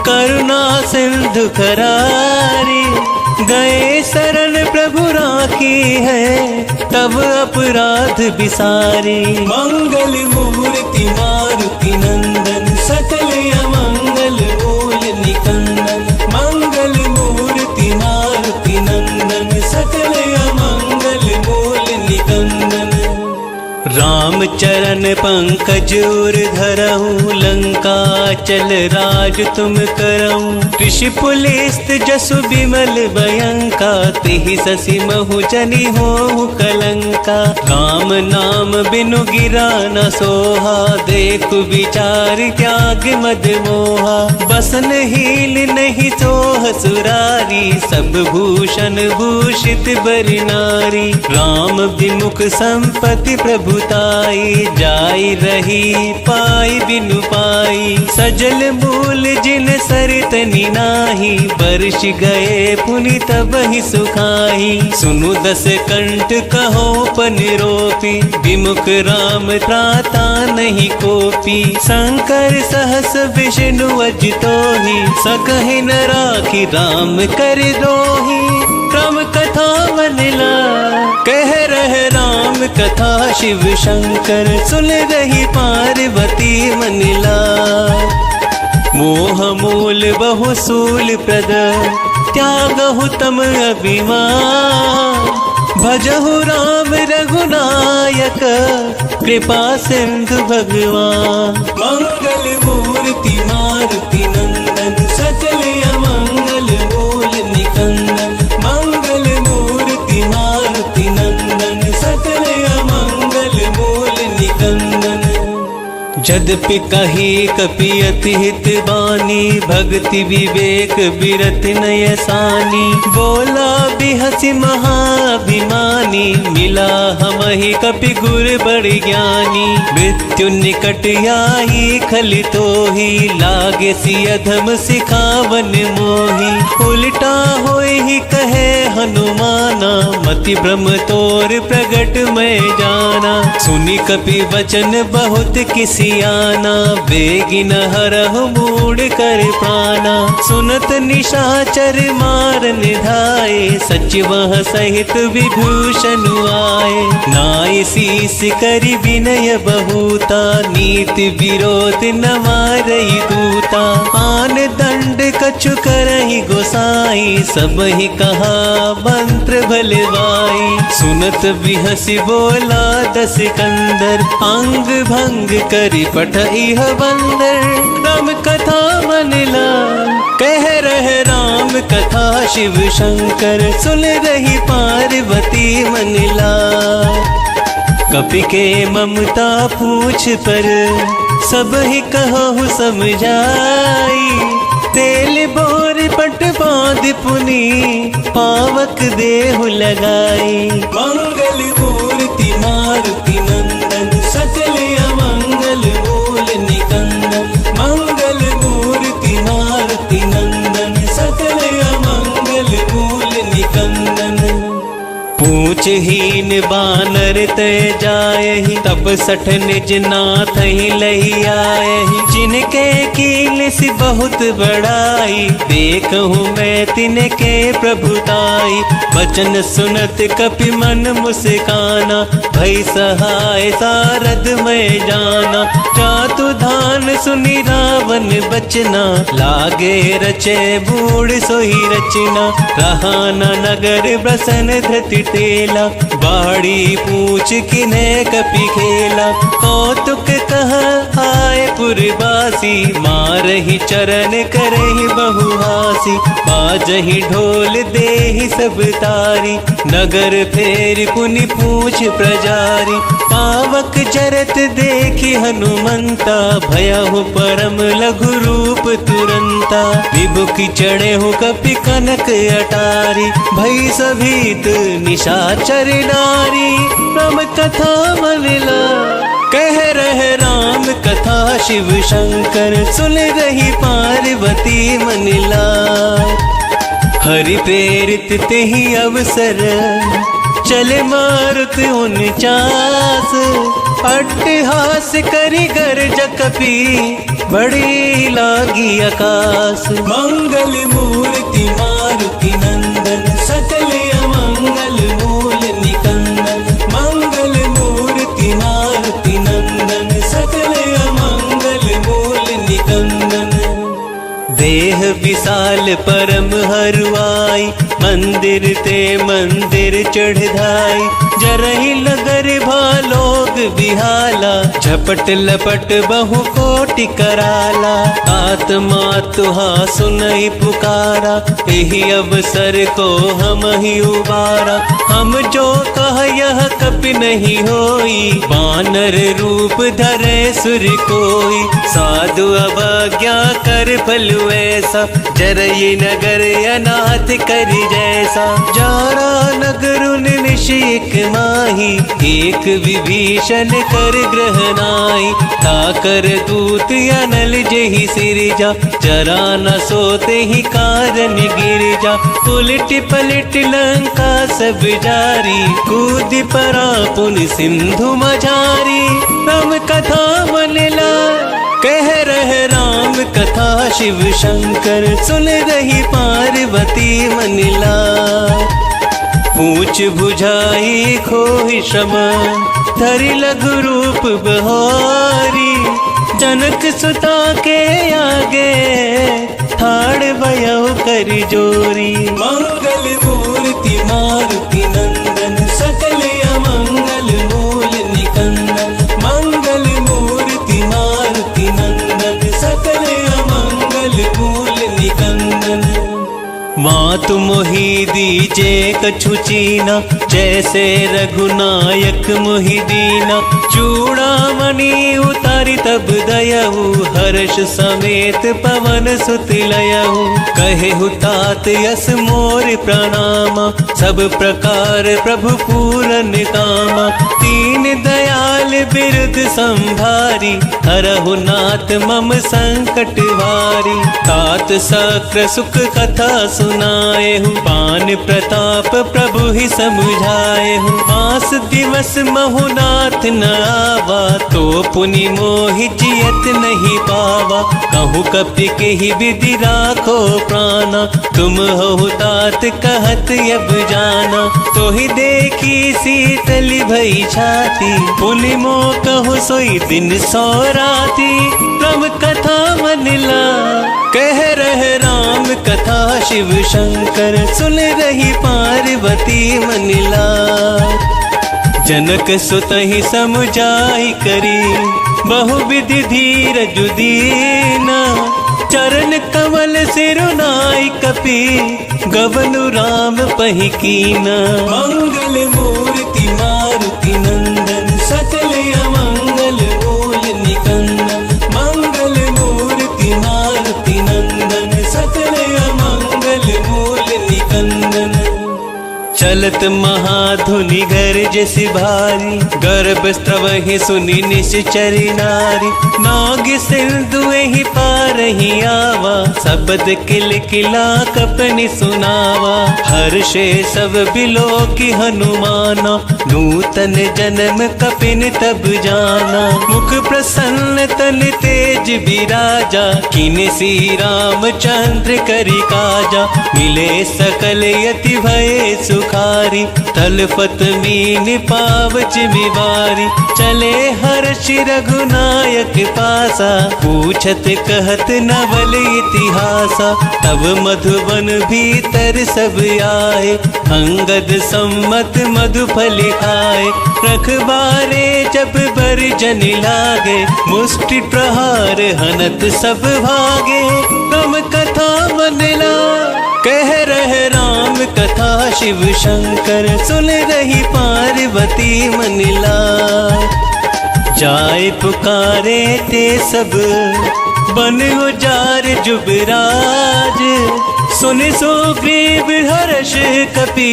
करुणा सिंधु करारी। गए शरण प्रभु राखी है, तब अपराध बिसारी। मंगल मूर्ति मारुति नंदन, सकल अमंगल मूल निकंदन। मंगल मूर्ति मारुति नंदन, सकल अमंगल मूल निकंदन। राम चरण पंकज उर धरहु, लंका चल राज तुम करऊं। ऋषि पुलिस्त जसु बिमल भयंका, तिहि ससि महु जनि होहु कलंका। राम नाम बिनु गिरा न सोहा, देखु विचार त्याग मद मोहा। बसन हील नहीं सोह सुरारी, सब भूषण भूषित बर नारी। राम विमुख संपत्ति प्रभुताई, जाई रही पाई बिनु पाई। सजल मूल जिन सरतनि नाही, बरस गए पुनि तबहि सुखाई। सुनु दस कंठ कहो पन रोपी, विमुख राम त्राता नहीं कोपी। शंकर सहस विष्णु अजितोहि, सकहि न राखी राम कर दोहि। राम कथा मनिला कह रहे राम कथा, शिव शंकर सुन रही पार्वती मनिला। मोह मूल बहु सूल प्रद, त्यागहु तम अभिमान। भजहु राम रघुनायक, कृपा सिंधु भगवान। मंगल मूर्ति मारुति नंदन, सकल अमंगल मूल निकंदन। मंगल मूर्ति मारुति नंदन, सकल अमंगल मूल निकंदन। यद्यपि कही कपि अति हित बानी, भक्ति विवेक बिरत नय सानी। बोला बिहसि महाभिमानी, मिला हमहि कपि गुर बड़ ज्ञानी। मृत्यु निकट आई खलि तोहि, लागे सि अधम सिखावन मोहि। उल्टा होय ही कहे हनुमाना, मति भ्रम तोर प्रगट मैं जाना। सुनि कपि वचन बहुत किसी आना, बेगिन हरहु मूढ़ कर प्राणा। सुनत निशाचर मार निधाए, सच वह सहित विभूषण आए। नाई शीस करि विनय बहुता, नीति विरोध न मारई दूता। आन दंड कछु करहि गोसाई, सबहि कहा मंत्र भलवाई। सुनत बिहसि बोला दस कंदर, अंग भंग करि पठइह बंदर। राम कथा मनिला कह रहे राम कथा, शिव शंकर सुन रही पार्वती मनिला। कपि के ममता पूछ पर, सब ही कहु समझाई। तेल बोर पट बांध पुनी, पावक देहु लगाई। मंगल मूर्ति मारुति नंदन, सकल अमंगल मूल निकंदन। मंगल मूर्ति मारुति नंदन, सकल अमंगल मूल निकंदन। पूछहीन बानर जायहि, तब 60 निज नाथ ही लही आयहि। जिनके कील सी बहुत बड़ाई, देखूं मैं तिनके प्रभुताई। वचन सुनत कपि मन मुस्काना, भई सहाय सारद मैं जाना। जातु धान सुनि रावण बचना, लागे रचे बूढ़ सोई रचना। रहा न नगर प्रसन धृति तेला, बाड़ी पूछ किन्हे कपि खेला। कौतुक कह आए पुरवासी, मारहि चरण करहि बहुहासी। बाजहि ढोल देहि सब तारी, नगर फेर पुनि पूछ प्रजारी। पावक जरत देखि हनुमंता, भयहु परम लघु रूप तुरंता। विभुखि चढ़ेहु कपि कनक अटारी, भई सभीत निशाचर नारी। राम कथा मन लाय, कह रहे राम कथा शिव शंकर। सुन रही पार्वती मन लाय, हरि प्रेरित तेहि अवसर। चले मारुत 49, अट्टहास करि गर्ज कपि, बड़ी लागी आकाश। मंगल मूर्ति मारुति नंदन, सकल अमंगल मूल निकंदन। मंगल मूर्ति मारुति नंदन, सकल अमंगल मूल निकंदन। देह विशाल परम हरुआई, मंदिर ते मंदिर चढ़ाई। जरहि नगर भालोग बिहाला, झपट लपट बहु कोटि कराला। आत्मा तुहा सुनई पुकारा, एहि अवसर को हम ही उबारा। हम जो कह यह कपि नहीं होई, बानर रूप धरे सुर कोई। साधु अवज्ञा कर फलु ऐसा, जरई नगर अनाथ करि जैसा। जारा नगरुन निशिक माही, एक विभीषण कर ग्रह नाई। ताकर दूत अनल जेहि सिरजा, जरा न सोते ही कारण गिरजा। उलट पलट लंका सब जारी, कूद परा पुन सिंधु मझारी। राम कथा मन लाय, कह रहे राम कथा शिव शंकर। सुन रही पार्वती मन लाय, पूछ बुझाई खोहि श्रम। धरि लघु रूप बहारी, जनक सुता के आगे। ठाड़ भयउ करि जोरी, मंगल मूर्ति मारुति नंदन। सकल अमंगल मूल निकंदन, मंगल मूर्ति मारुति नंदन। सकल अमंगल मूल निकंदन। मातु मोहि दीजे कछु चीना, जैसे रघुनायक मोहि दीना। चूड़ामणि उतारी तब दयहु, हर्ष समेत पवन सुत लयहु। कहेहु तात यस मोर प्रणामा, सब प्रकार प्रभु पूरन कामा। दीन दयाल बिरद संभारी, हरहु नाथ मम संकट भारी। तात सक्र सुख कथा सुनाएहु, पान प्रताप प्रभु ही समुझाएहु। मास दिवस महु नाथ न आवा, तो पुनि मोहि जियत नहीं पावा। कहूँ कपि केहि विधि राखो प्राणा, तुम हो तात कहत अब जाना। तो ही देखी शीतल भई छाती, पुनि मो कहु सोई दिन सो राती। राम कथा मन लाय, कह रहे राम कथा शिव शंकर। सुन रही पार्वती मन लाय, जनक सुतहि समुझाई करी। बहुविधि धीरज दीना, चरण कमल सिरुनाई कपि। गवनु राम पहि कीना, मंगल मूर्ति मारुति नंदन। सकल अमंगल मूल निकंदन, मंगल मूर्ति मारुति नंदन। सकल अमंगल मूल निकंदन। चल चलत महाधुनि गरजस भारी, गर्भ स्त्रवहि सुनि निश्चरी नारी। नाग सिंधुए ही पारहि आवा, शब्द किल किला कपनि सुनावा। हर्षे सब बिलो की हनुमाना, नूतन जन्म कपिन तब जाना। मुख प्रसन्न तन तेज विराजा, किन सी रामचंद्र करि काजा। मिले सकल यति भय सुखारी, तलफत मीन पावच बिवारी। चले हर्षि रघुनायक पासा, पूछत कहत नवल इतिहासा। तब मधुबन भीतर सब आए, अंगद सम्मत मधुफल खाए। रखबारे जब बरजन लागे, मुष्टि प्रहार हनत सब भागे। राम कथा मनला कह रहे राम कथा, शिव शंकर सुन रही पार्वती मनला। जाए पुकारे ते सब, बन उजार जुबराज। सुन सुग्रीव हर्ष कपि,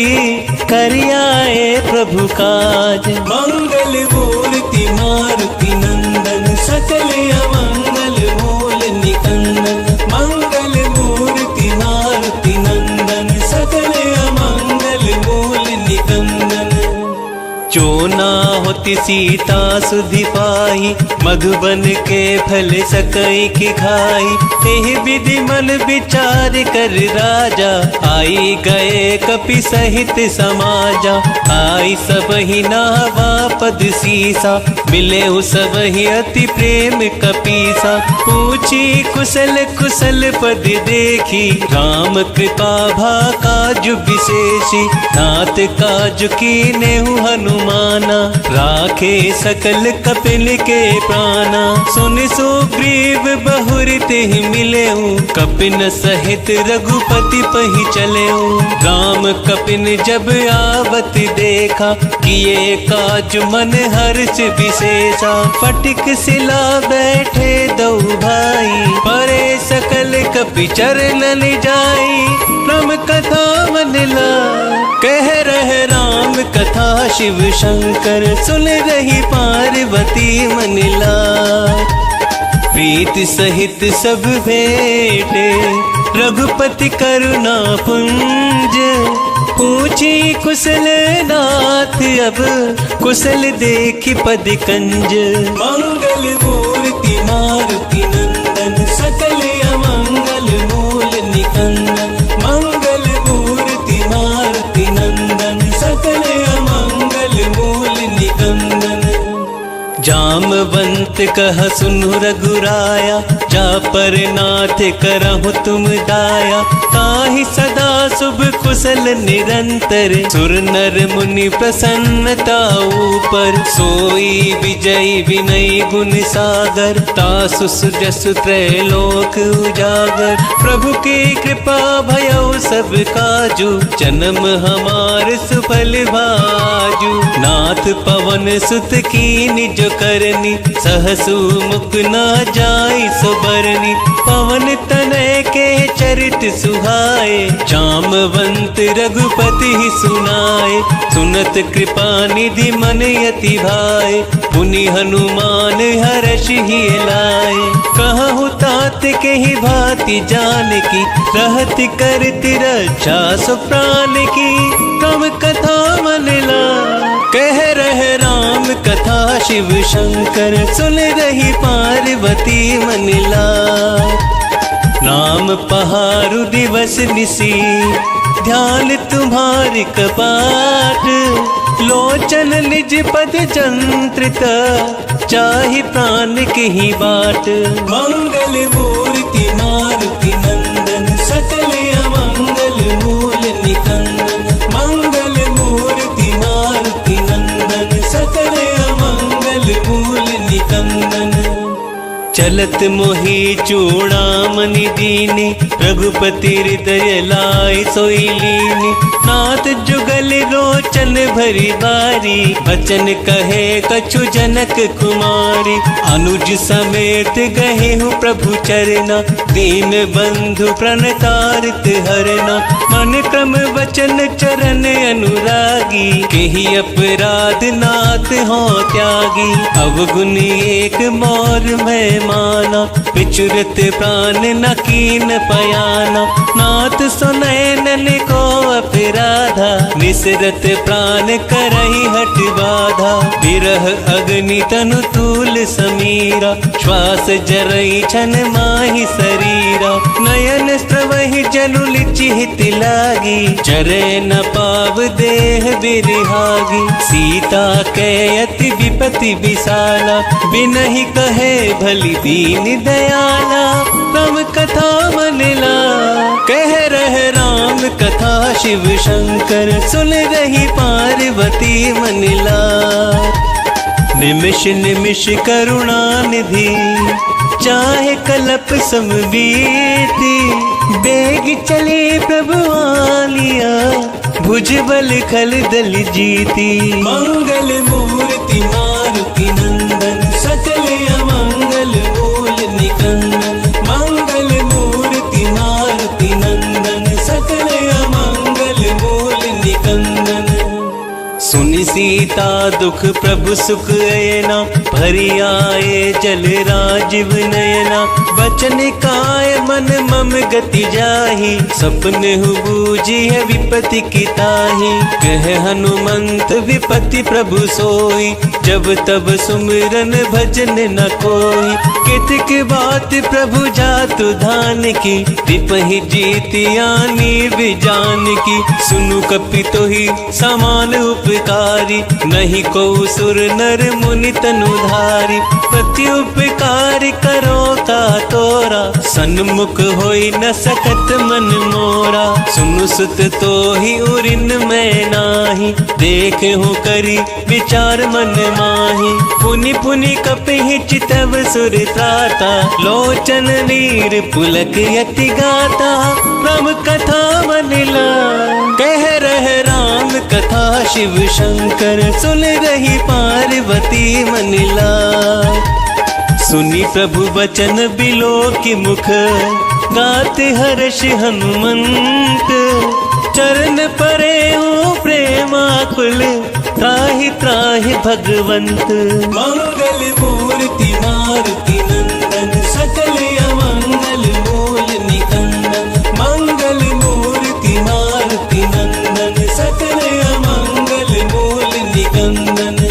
कर आए प्रभु काज। मंगल मूर्ति मारुति नंदन, सकल अमंगल मूल निकंदन। मंगल मूर्ति मारुति नंदन, सकल अमंगल मूल निकंदन। जो ना होती सीता सुधि पाई, मधुबन के फल सकई की खाई। तेह विधि मन विचार कर राजा, आई गए कपि सहित समाजा। आई सब ही नावा पद सीसा, मिले सब ही अति प्रेम कपीसा। पूछी कुशल कुशल पद देखी, राम कृपा भा काजु विशेषी। नाथ काजु कीने हनुमाना, राखे सकल कपिल के प्राणा। सुन सुग्रीव बहुर तेहि मिलेऊ, कपिन सहित रघुपति पहि चलेऊ। राम कपिन जब आवत देखा, किए काज मन हर्ष विशेषा। फटिक सिला बैठे दो भाई, परे सकल कपि चरणन जाई। राम कथा मनला कह रहे राम कथा, शिव शंकर सुन रही पार्वती मनला। प्रीति सहित सब भेटे, रघुपति करुणा पुंज। पूछी कुशल नाथ अब, कुशल देखी पद कंज। मंगल मूर्ति मारुति नंदन, सकल अमंगल मूल निकंदन। मंगल मूर्ति मारुति नंदन, सकल अमंगल मूल निकंदन। जामवंत कह सुनु रघुराया, जा पर नाथ करहु तुम दाया। ताहि सदा शुभ कुशल निरंतर, सुर नर मुनि प्रसन्नता ऊपर। सोई विजयी विनय गुण सागर, तासु सुजसु त्रैलोक उजागर। प्रभु की कृपा भयउ सब काजू, जन्म हमार सुफल भाजू। नाथ पवन सुत की निज करनी, सहसु मुख न जाई सुबरनी। पवन तनय के चरित सुहाए, जामवंत रघुपति ही सुनाए। सुनत कृपा निधि मन यति भाए, पुनि हनुमान हर्ष ही लाए। कहु तात के ही भांति जान की, रहत करति रक्षा सो प्राण की। कम कथा मनला कह रहे राम कथा, शिव शंकर सुन रही पार्वती मनला। राम पहारु दिवस निसी, ध्यान तुम्हारी कपाट। लोचन निज पद जंत्रित, चाहि प्राण की ही बाट। मंगल मूर्ति मारुति नंदन, सकल अमंगल मूल निकंदन। मंगल मूर्ति मारुति नंदन, सकल अमंगल मूल निकंदन। चलत मोही चूड़ामणि दीनी, रघुपति हृदय लाई सोई लीनी। नाथ जुगल रोचन भरी बारी, बचन कहे कछु जनक कुमारी। अनुज समेत गहे हूँ प्रभु चरना, दीन बंधु प्रणतारित हरना। मन क्रम वचन चरण अनुरागी, केहि अपराध नाथ हो त्यागी। अवगुण एक मोर मैं माना, विचुरत प्राण न कीन पयाना। नाथ सुनैनन को अपराधा, निसरत प्राण करहि हट बाधा। विरह अग्नि तनु तूल समीरा, श्वास जरई छन माहि शरीरा। नयन स्रवहि जनु लिचिहित लागी, चरे न पाव देह बिरहागी। सीता के अति विपति विशाला, बिनहि कहे भली दीन दयाला। राम कथा मनिला, कह रहे राम कथा शिव शंकर। सुन रही पार्वती मनिला, निमिष निमिष करुणा निधि, चाहे कलप समबीती। बेग चले प्रभु आलिया, भुजबल खल दल जीती। मंगल मूर्ति मारुति नंदन, सकल अमंगल मूल निकंदन। मंगल मूर्ति मारुति नंदन, सकल अमंगल मूल निकंदन। सुनि सीता दुख प्रभु सुख अयना, भरी आए जल राजीव नयना। बचन काय मन मम गति जाहि, सपने हु बूझी है विपति की ताहि। कह हनुमंत विपति प्रभु सोई, जब तब सुमिरन भजन न कोई। कितक बात प्रभु जातु धान की, विपहि जीतियानी विजान की। सुनु कपितो ही समान उपकारी, नहीं को सुर नर मुनि तनुधारी। प्रति उपकार करो का तोरा, सन्मुख होई न सकत मन मोरा। सुनु सुत तो ही उरिन में नाही, देखे हो करी विचार मन माही। पुनि पुनि कपिहि चितव सुर त्राता, लोचन नीर पुलक यति गाता। राम कथा मनिला, कह रहे राम कथा शिव शंकर। सुन रही पार्वती मनिला, सुनी प्रभु वचन बिलो की मुख। गाते हर्ष हनुमंत, चरण परे हो प्रेमाकुल। त्राहि त्राहि भगवंत, मंगल मूर्ति मारुति नंदन। सकल अमंगल मूल निकंदन, मंगल मूर्ति मारुति नंदन। सकल अमंगल मूल निकंदन।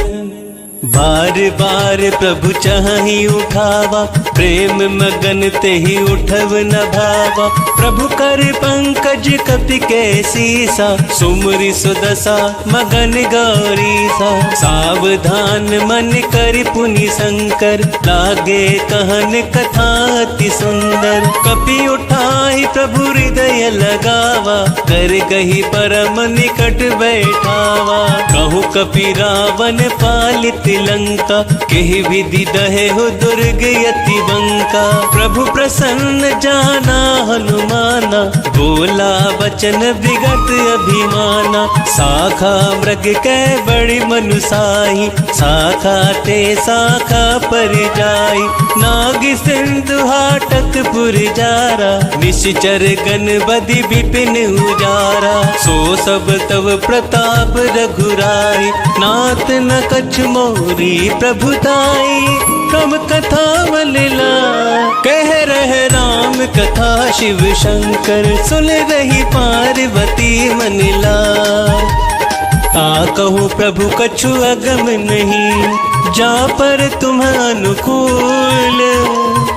बार बार प्रभु चाहि उठावा, प्रेम मगन तेहि उठव न भावा। प्रभु कर पंकज कपि के सीसा, सुमरि सुदशा मगन गौरीसा। सावधान मन कर पुनि शंकर, लागे कहन कथा अति सुंदर। कपि उठाहि प्रभु हृदय लगावा, कर गही परम निकट बैठावा। कहु कपि रावण पालित लंका, केहि विधि दहे हो दुर्ग यति बंका। प्रभु प्रसन्न जाना हनुमाना, बोला वचन विगत अभिमाना। शाखा मृग कै बड़ी मनुसाही, शाखा ते शाखा पर जाई। नाग सिंधु हाटक पुर जारा, निश्चर गण बधि विपिन उजारा। सो सब तव प्रताप रघुराई, नाथ न कछु मोरी प्रभुताई। राम कथा मनिला, कह रहे राम कथा शिव शंकर। सुन रही पार्वती मनिला, ता कहूँ प्रभु कछु अगम नहीं। जा पर तुम अनुकूल,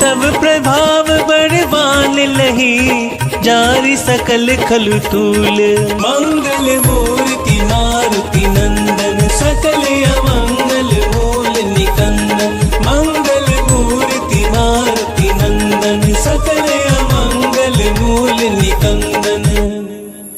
तब प्रभाव बड़वान लही। जारी सकल खलु तूल, मंगल मूर्ति मारुति नंदन। सकल अमंगल मूल निकंदन, मंगल मूर्ति मारुति नंदन। सकल अमंगल मूल निकंदन।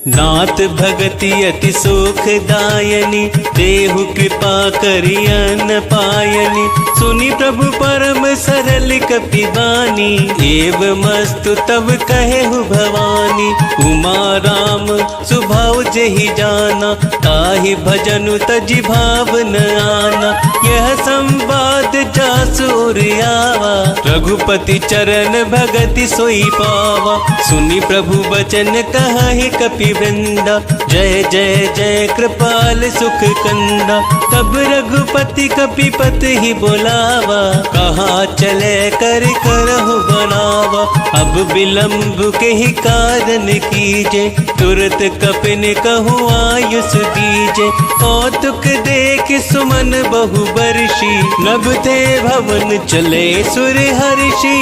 नाथ भगति अति सुखदायनी, देहु कृपा करियन पायनी। सुनि प्रभु परम सरल कपिबानी, एव मस्तु तब कहेहु भवानी। उमा राम स्वभाव जेहि जाना, ताहि भजनु तजि भाव न आना। यह संवाद जासुर आवा, रघुपति चरण भगति सोई पावा। सुनि प्रभु बचन कहि कपिवृंदा, जय जय जय कृपाल सुख कंदा। तब रघुपति कपिपति ही बोलावा, कहाँ चले कर करहु बनावा। अब विलंब के ही कारण कीजे, तुरत कपिन कहूँ आयुष दीजे। कौतुक देख सुमन बहु बरसी, नभ थे भवन चले सुर हर्षि।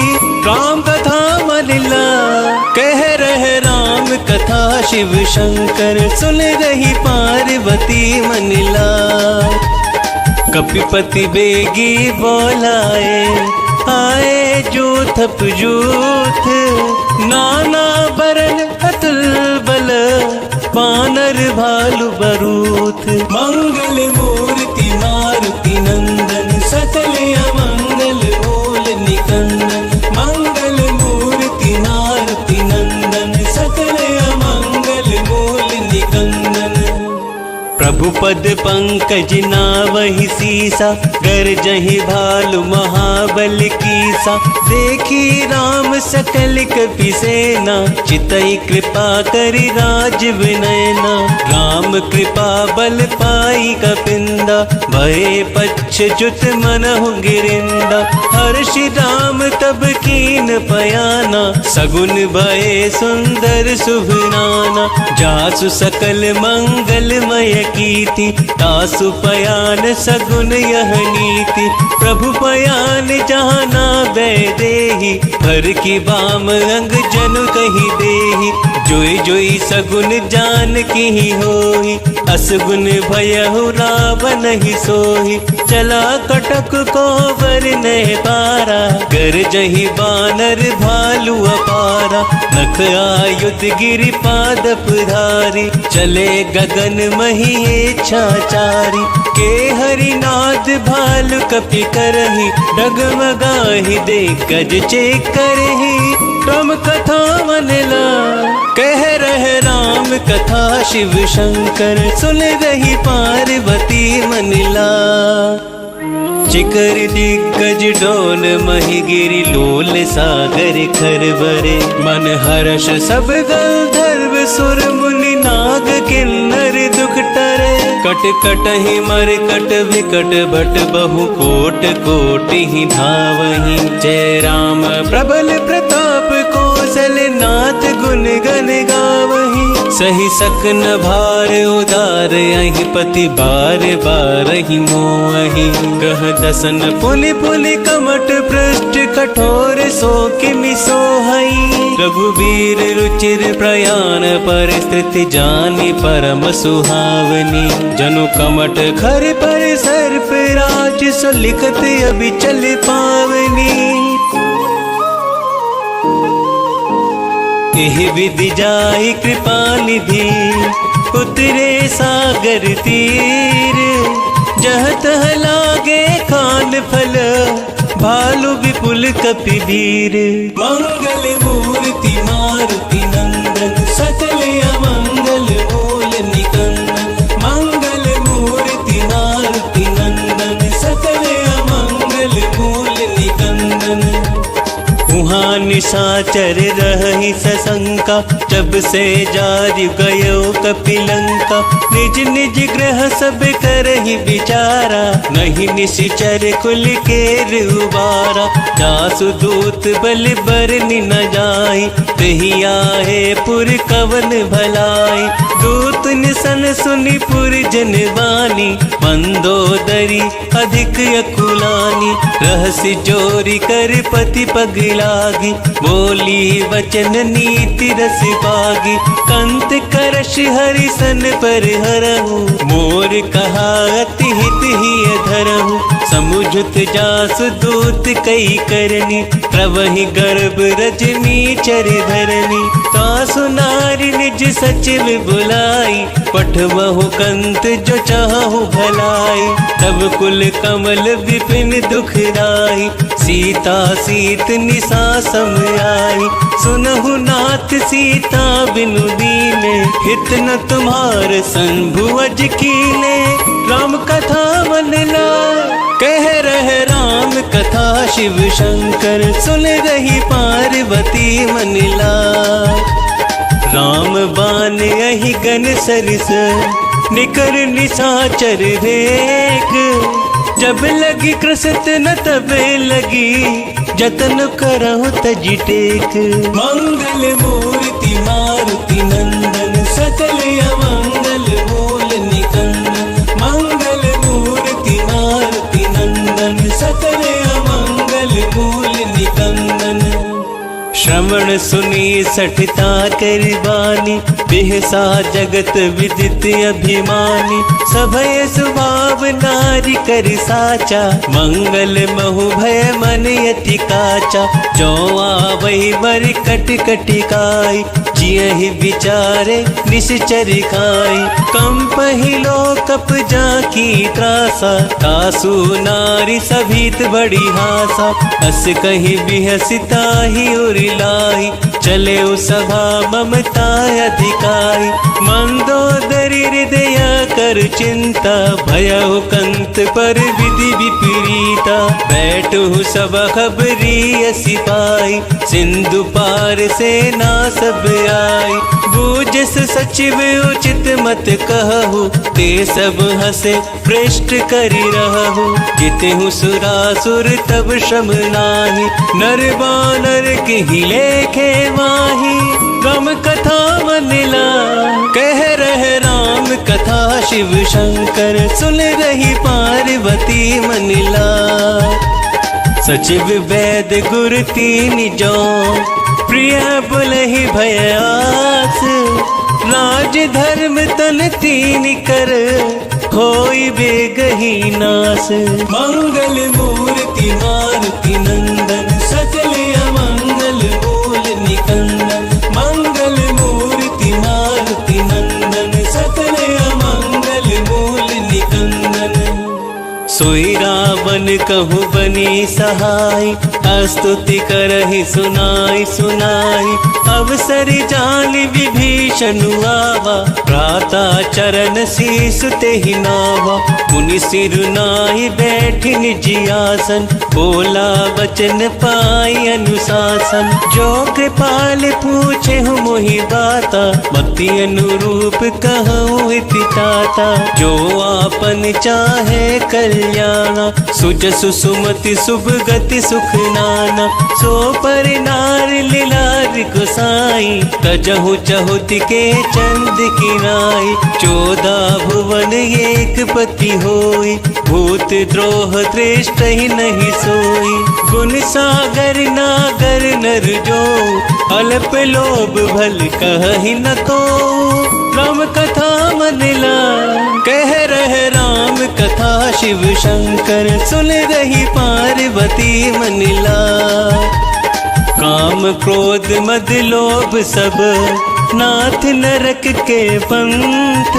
राम कथा मलिला कह रहे राम कथा, शिव शंकर सुन रही पार्वती मनिला। कपिपति बेगी बोलाए, आए जूथ जूथ। नाना बरन अतुल बल, बानर भालु बरूथ। मंगल मूर्ति मारुति नंदन, सकल अमंगल मूल निकंदन। मंगल मूर्ति मारुति नंदन, सकल अमंगल मूल निकंदन। प्रभु पद पंकज नावहि सीसा, गरजहि भालु महाबल कीसा। देखी राम सकल कपि सेना, चितई कृपा करि राजीव नयना। राम कृपा बल पाई कपिंदा, भये पच्छ जुत मनहु गिरिंदा। हर्षि राम तब कीन पयाना, सगुन भये सुंदर शुभ नाना। जासु सकल मंगलमय कीर्ति, तासु पयान सगुन यह नीति। प्रभु पयान जहाना देहि, हर की बाम अंग जनु कही देहि। जोई जोई सगुन जान की ही होई, असगुन भयहु रावण ही सोही। चला कटक को बरने पारा, गरजहि बानर भालु अपारा। नख आयुध गिरि पादप धारी, चले गगन मही इच्छाचारी। के हरिनाद भालु कपि करहि, डगमगाहि दे गज चेक करहि। राम कथा मनला कह रहे राम कथा, शिव शंकर सुन रही पार्वती मनिला। चिकर दिग्गज डोल मही गिरि, लोल सागर खरबरे। मन हर्ष सब गंधर्व सुर मुनि, नाग किन्नर दुख टरे। कट कट ही मर कट विकट भट, बहु कोट कोट ही धावहि। जय राम प्रबल प्रताप कौशल, नाथ गुण गण गावहि। सही सकन भार उदार, अहि पति बार बार ही मोहि। कह दसन पुनि पुनि कमट पृष्ठ, कठोर सो किमि सोहई। रघुबीर रुचिर प्रयाण, परिस्थिति जानी परम सुहावनी। जनु कमट खर पर सर्प राज, सो लिखत अभी चल पावनी। एहि विधि जाहि कृपा निधि, उतरे सागर तीर। जह तह लागे खान फल, भालु विपुल कपि धीर। मंगल मूर्ति मारुति नंदन, सकल अमंगल मूल निकंदन। मंगल मूर्ति मारुति नंदन, सकल अमंगल मूल निकंदन। उहाँ निशाचर रहि सशंका, जब से जारि गयो कपिलंका। निज निज ग्रह सब करहि विचारा, नहीं निशिचर कुल केर उबारा। जासु दूत बल बरनि न जाहि, तहि आहे पुर कवन भलाई। दूत निसन सुनि पुर जन बानी, मंदोदरी अधिक अकुलानी। रहसि जोरी कर पति पगलागी, बोली वचन नीति रस पागी। कंत करश हरिसन पर हरहु, मोर कहा अति हित ही धरहु। समुझत जास दूत कई करनी, प्रवहि गर्भ रजनी चर धरनी। तासु नारी निज सचिव बुलाई, पठवहु कंत जो चाहु भलाई। तब कुल कमल विपिन दुखदाई, सीता सीत निसा सम आई। सुनहु नाथ सीता बिनु दीने, हित न तुम्हार संभुअज कीने। राम कथा मन लाय, कह रहे राम कथा शिव शंकर। सुन रही पार्वती मन लाय, राम बान यही गन सरिस, निकर निशाचर रेख। जब लगी कृसत न तबे लगी, जतन करहु तज टेक। मंगल मूर्ति मारुति नंदन, सकल अमंगल मूल निकंदन। मंगल मूर्ति मारुति नंदन, सकल अमंगल मूल निकंदन। श्रवण सुनी सठता करबानी, बिहसा जगत विदित अभिमानी। सभय स्वभाव नारी कर साचा, मंगल महु भय मन यति काचा। जो आवै बर कट कटिकाई, जियहि विचारे निश्चर खाई। कंपहि लोकप जाकी त्रासा, तासु नारी सभीत बड़ी हासा। अस कहि बिहसिता ही उरिलाई, चले सभा ममता अधिकाई। मंदोदरी हृदय कर चिंता, भयउ कंत पर विधि विपरीता। बैठु सब खबरी सिपाही, सिंधु पार से ना सब आई। बूझस सचिव उचित मत कहु, ते सब हसे पृष्ठ करि रहु। जितहु सुरासुर तब श्रम नाही, नर बानर के लेखे माही। राम कथा मन लाय, कह रहे राम कथा शिव शंकर। सुन रही पार्वती मन लाय, सचिव वैद गुर तीन जो, प्रिय बुलहि भयास। राज धर्म तन तीन कर, होई बेगही नास। मंगल मूर्ति मारुति नंदन, सकल अमंगल मूल निकंदन। मंगल मूर्ति मारुति नंदन, सकल अमंगल मूल निकंदन। सोई रावण कहु बनी सहाय, स्तुति करहि सुनाई सुनाई। अवसर जान विभीषण आवा, भ्राता चरण शीस तेहि नावा। मुनि सिर नाहि बैठि निज आसन, बोला वचन पाई अनुशासन। जो कृपाल पूछेहु मोहि बाता, मति अनुरूप कहूँ हित ताता। जो आपन चाहे कल्याणा, सुजसु सुमति शुभ गति सुख नाना। सो पर नार लीलार गोसाई, तजहु चहुत के चंद किनाई। 14 भुवन एक पति होई, भूत द्रोह दृष्ट ही नहीं सोई। गुण सागर नागर नर जो, अल्प लोभ भल कहि न को। राम कथा मन लाय, कह रहे राम कथा शिव शंकर। सुन रही पार्वती मन लाय, काम क्रोध मद लोभ सब, नाथ नरक के पंथ।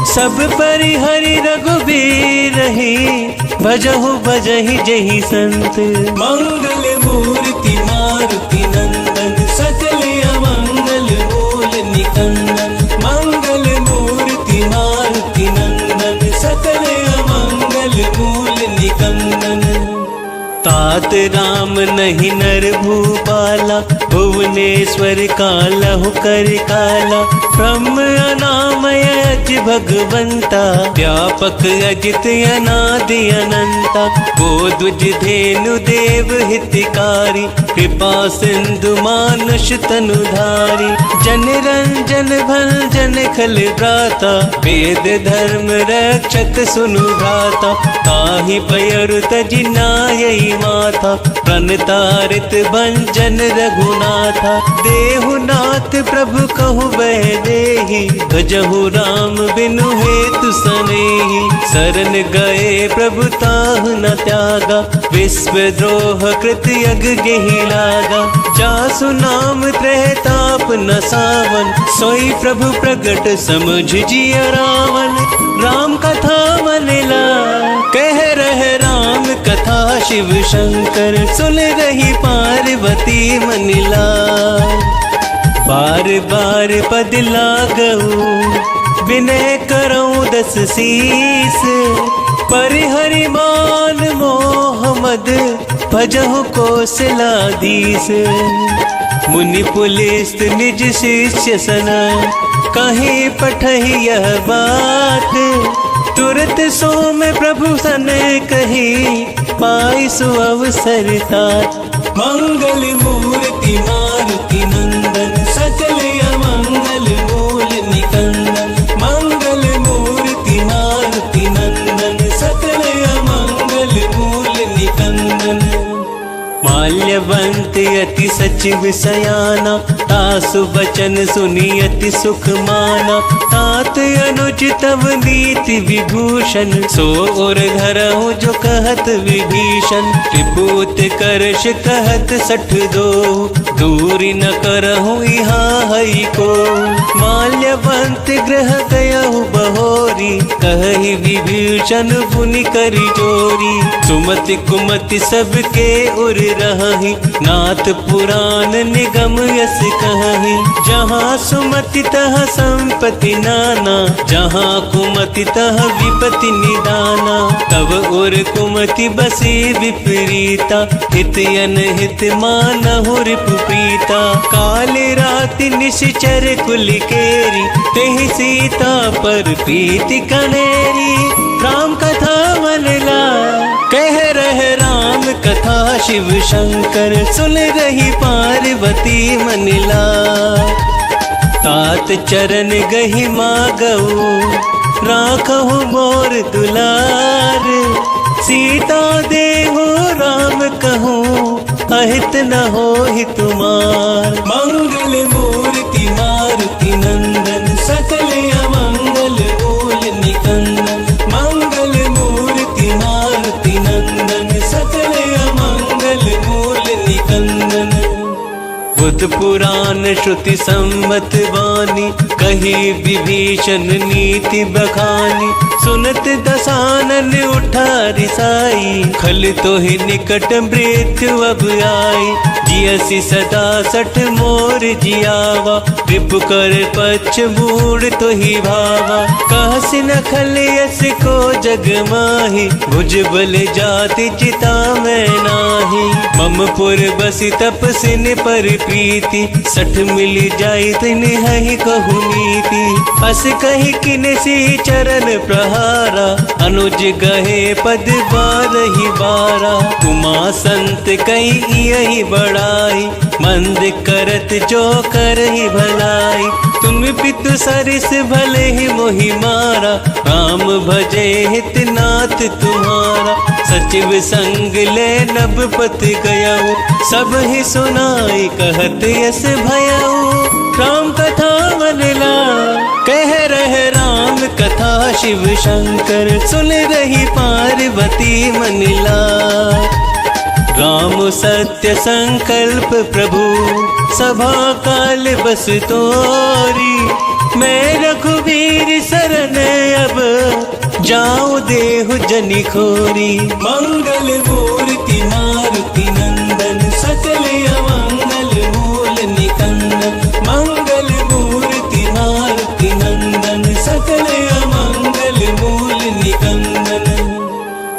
सब परिहरि रघुबीर ही, भजहु भजहि जहि संत। मंगल मूर्ति मारुति नंदन, सकल अमंगल मूल निकंदन। मंगल मूर्ति मारुति नंदन, सकल अमंगल मूल निकंदन। तात राम नहीं नर भूपाला, भुवनेश्वर कालहु कर काला। ब्रह्म अनामय अज भगवंता, व्यापक अजित अनादि अनंता। गोद्वज धेनु देव हितकारी, कृपा सिंधु मानुष तनुधारी। जन रंजन भंजन खल भ्राता, वेद धर्म रक्षक सुनु भ्राता। ताहि पयरु तजि नायई माथा, प्रणतारित भंजन रघुनाथा। देहुनाथ प्रभु कहु बह देहि, भजहु राम बिनु हेतु सनेहि। शरण गए प्रभु ताहु न त्यागा, विश्व द्रोह कृत यज्ञ गेहि लागा। जासु नाम त्रैताप न सावन, सोई प्रभु प्रगट समझ जिय रावण। राम कथा मन ला कह रहे राम कथा, शिव शंकर सुन रही पार्वती मन ला। बार बार पद लागऊ, विनय करऊं दस शीस। परिहरि मान मोहम्मद, भजहु कौशलाधीश। मुनि पुलिस निज शिष्य सना, कहीं पठही यह बात। तुरत सोम प्रभु सन कही, पाई सु अवसर तात। मंगल मूर्ति मारुति नंदन, सकल अमंगल मूल निकंदन। मंगल मूर्ति मारुति नंदन, सकल अमंगल मूल निकंदन। माल्यवंत अति सचिव सयाना, तासु बचन सुनी अति सुख माना। तात अनुज तव नीति विभूषण, सो और धरहु जो कहत विभीषण। त्रिपुत करश कहत सठ दो, दूरी न करहु यहाँ हई को। माल्यवंत ग्रह गयहु बहोरी, कहि विभीषण पुनि करि जोरी। सुमति कुमति सबके उर रही, नाथ पुराण निगम यस कहि। जहाँ सुमति तह संपत्ति नाना, जहाँ कुमति तह विपति निदाना। तब उर कुमति बसी विपरीता, हित अनहित मानहु रिपु प्रीता। काल राति निश्चर कुल केरी, तेहि सीता पर प्रीति कनेरी। राम कथा मन ला कह रहे राम कथा, शिव शंकर सुन रही पार्वती मन ला। तात चरण गहि मागऊ, राखहु मोर दुलार। सीता देहु राम कहूँ, अहित न होहि तुमार। मंगल मूर्ति मारुति नंदन, सकल अमंगल मूल निकंदन। मंगल मूर्ति मारुति नंदन, सकल अमंगल मूल निकंदन। बुध पुराण श्रुति सम्मत वाणी, कही विभीषण नीति बखानी। सुनत दसानन उठा रिसाई, खल तो ही निकट मृत्यु अब आई। जियसि सदा सठ मोर जियावा, रिपु कर पक्ष बूढ़ तो ही भावा। कहसि न खल यस को जग माही, भुज बल जाति चिता में नाही। मम पुर बसि तपसिन पर प्रीति, सठ मिल जाई तिन हहि कहु नीति। अस कहि किन सी चरण प्रहारा, अनुज गहे पद बारहि बारा। तुमा संत कई यही बड़ाई, मंद करत जो करहि भलाई। तुम पितु सरिस भले ही मोहि मारा, राम भजे हित नाथ तुम्हारा। सचिव संग ले नभ पत गयऊ, सब ही सुनाई कहत यस भयऊ। राम कथा मन ला कह रहे राम कथा, शिव शंकर सुन रही पार्वती मन ला। राम सत्य संकल्प प्रभु, सभा काल बस तोरी। मैं रघुवीर शरण अब, जाऊं देहु जनि खोरी। मंगल मूर्ति मारुति नंदन, सकल अमंगल मूल निकंदन। मंगल मूर्ति मारुति नंदन, सकल अमंगल मूल निकंदन।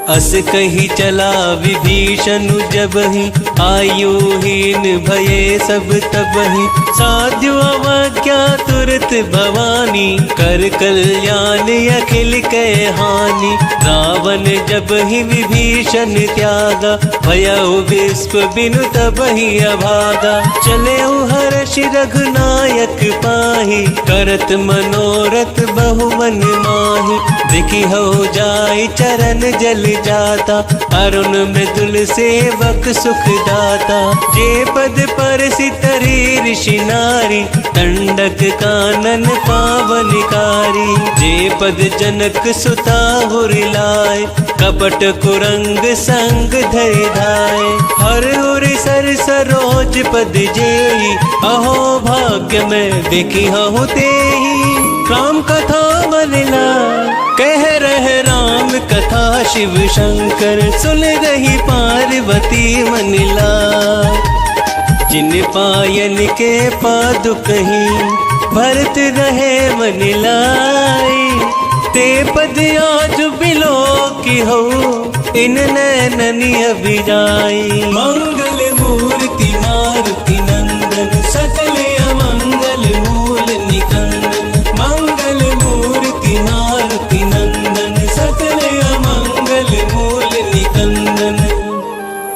अस कही चला विभीषण जब ही, आयुहीन भये सब तबहि, साध्यु अवज्ञा तुरत भवानी, कर कल्याण अखिल कै हानि। रावण जब ही विभीषण त्यागा, भयउ विश्व बिनु तबहि अभागा। चले हर्ष रघुनायक पाहि, करत मनोरथ बहु मन माहि। देखि हो जाय चरण जल जाता, अरुण मृदुल सेवक सुख दाता। जे पद परसि तरि ऋषि नारी, दंडक कानन पावनकारी। जे पद जनक सुता हुरिलाए, कपट कुरंग संग धरि धाय। हर उर सर सरोज पद जेहि, अहो भाग्य में देखी हूँ तेहि। राम कथा मनला कह रहे राम कथा, शिव शंकर सुन रही पार्वती मनला। जिन पायन के पादुक कहीं, भरत रहे मन लाई। ते पद आज बिलो की हो, इन नैननी अभिजाई। मंगल मूर्ति मारुति नंदन, सकल अमंगल मूल निकंदन। मंगल मूर्ति मारुति नंदन, सकल अमंगल मूल निकंदन।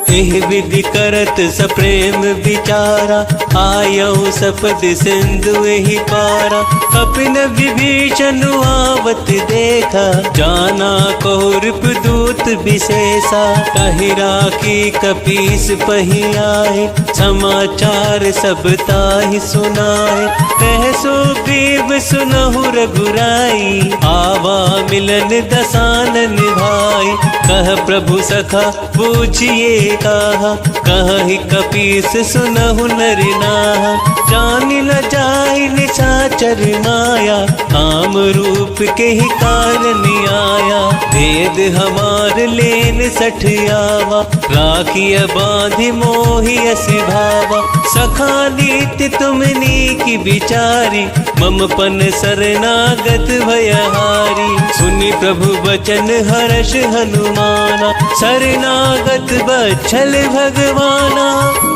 एह विधि करत सप्रेम विचारा, आयऊ सपद सिंधु एहि पारा। कपिन विभीषण आवत देखा, जाना कौरव दूत विशेषा। कहि राखी कपीस पहि आए, समाचार सब ताहि सुनाए। कह सुग्रीव सुनहु रघुराई, आवा मिलन दसानन भाई। कह प्रभु सखा बूझिए कहा, कहि कपीस सुनहु नर नाहा। जान न जाहि निशाचर माया, काम रूप के ही कारण आया। वेद हमार लेन सठ आवा, राखिय बांधि मोहि असि भावा। सखा नीति तुमनी की विचारी, मम पन शरणागत भयहारी। सुनि प्रभु वचन हर्ष हनुमाना, शरणागत बच्छल भगवाना।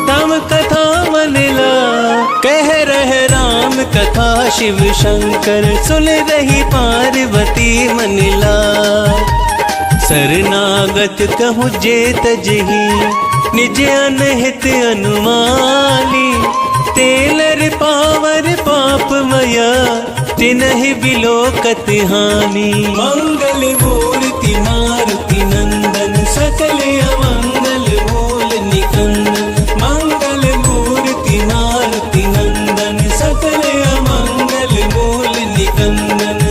तम कथा मनला कह रहे राम कथा, शिव शंकर सुन रही पार्वती मनला। शरणागत कहूँ जे तजहि, निज अनहित अनुमानी। तेलर पावर पापमया, तिनहि बिलोकत हानि। मंगल मूर्ति मारुति नंदन, सकल अमंगल मूल निकंदन। मंगल मूर्ति मारुति नंदन, सकल अमंगल मूल निकंदन।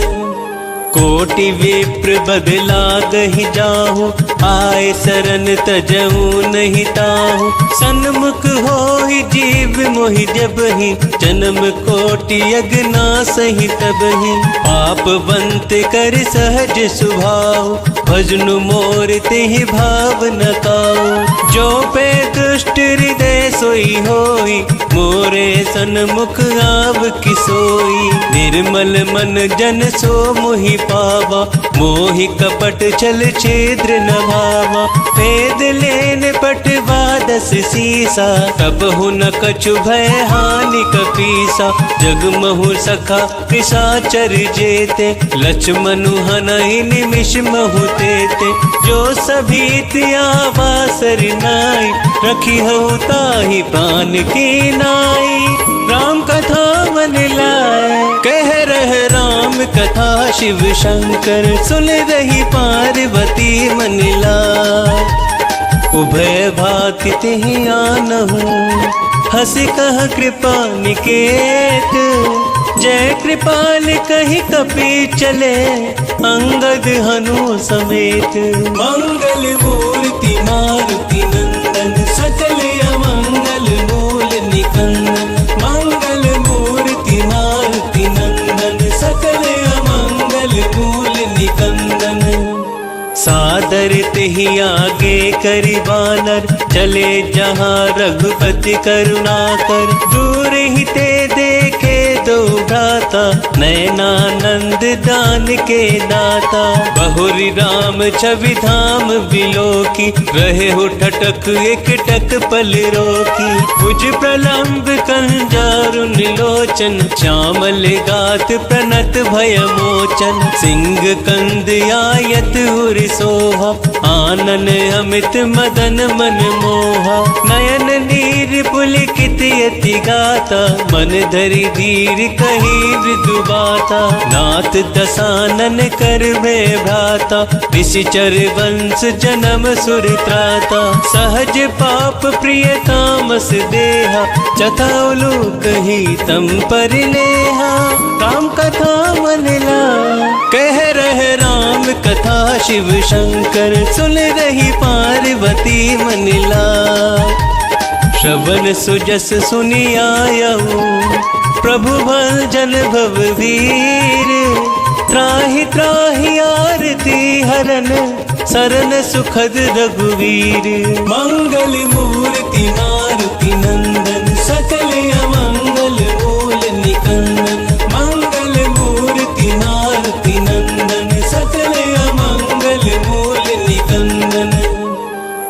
कोटि विप्र बदला गहि जाहु, आए शरण तजहु नहीं ताहु। सन्मुख होहि जीव मोहि जबहि, जन्म कोटि अगना सहि तबहि। पाप बंत कर सहज सुभाव, भजनु मोर तेहि भाव न काऊ। जो पे दुष्ट हृदय सोई होई, मोरे सन्मुख आव किसोई। निर्मल मन जन सो मोहि पावा, मोहि कपट छल छिद्र न भावा। भेद लेन पटवा दस सीसा, कबहु न कछु भय हानि कपीसा। जगमहु सखा निशाचर जेते, लक्ष्मणु हनहि निमिष महु तेते। जो सभीत आवा सरनाई, रखी हऊ ताहि प्राण की नाई। राम कथा मन लाए कह रहे राम कथा, शिव शंकर सुन रही पार्वती मन लाए। उभय भाति तेहि आनहु, हंसी कह कृपा निकेत। जय कृपाल कहि कपि चले, अंगद हनु समेत। मंगल मूर्ति मारुति नंदन, सकल अमंगल मूल निकंदन। मंगल मूर्ति मारुति नंदन, सकल अमंगल मूल निकंदन। सादर तेहि आगे करि बानर, चले जहाँ रघुपति करुणा कर। दूर ही ते देखे दो भ्राता, नयनानंद दान के दाता। बहुरी राम छवि धाम बिलोकी, रहे हो ठटक एक टक पल रोकी। भुज प्रलंब कंजारुन लोचन, श्यामल गात प्रणत भय मोचन। सिंह कंद आयत उर सोहा, आनन अमित मदन मन मोहा। नयन नीर पुलकित यति गाता, मन धरि धीर कही मृदु बाता। नाथ दसानन कर में भ्राता, ऋषिचर वंश जन्म सुर त्राता। सहज पाप प्रिय तामस देहा, चथा लोक ही तम पर नेहा। राम कथा मन ला, कह रहे राम कथा शिव शंकर। सुन रही पार्वती मन ला, श्रवण सुजस सुनि आयऊ। प्रभु भजन भव वीर, त्राहि त्राहि आरती हरन। शरण सुखद रघुवीर, मंगल मूर्ति मारुति नंदन। सकल अमंगल मूल निकंदन, मंगल मूर्ति मारुति नंदन। सकल अमंगल मूल निकंदन।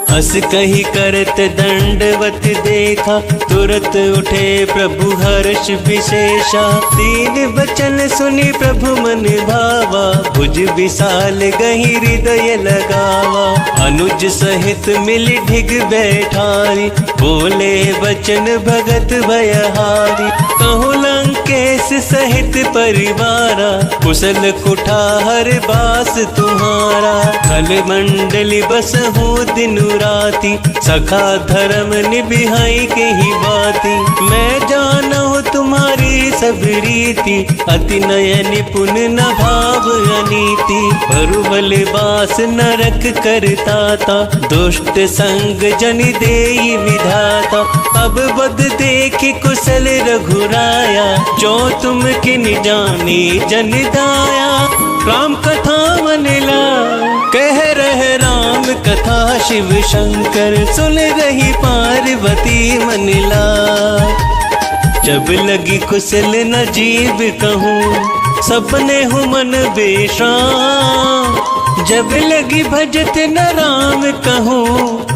हस कही करत दंडवत देखा, तुरत उठे प्रभु हर्ष विशेषा। दीन वचन सुनि प्रभु मन भावा, भुज विशाल गही हृदय लगावा। अनुज सहित मिल ढिग बैठारी, बोले वचन भगत भयहारी। कहूँ लंकेश सहित परिवारा, कुशल कुठार बास तुम्हारा। खल मंडली बस हो दिन राती, सखा धर्म निभिहाई के ही बाती। मैं जाना हूँ तुम्हारी सब रीति, अति नय निपुण न भाव अनीति। बरुबल बास नरक करताता, दुष्ट संग जन देई विधाता। अब बद देख कुशल रघुराया, जो तुम किन जानी जन दाया। राम कथा मन ला, कह रहे राम कथा शिव शंकर। सुन रही पार्वती मन ला, जब लगी कुशल न जीव कहूँ। सपने हूँ मन बेश्राम, जब लगी भजत न राम कहूँ।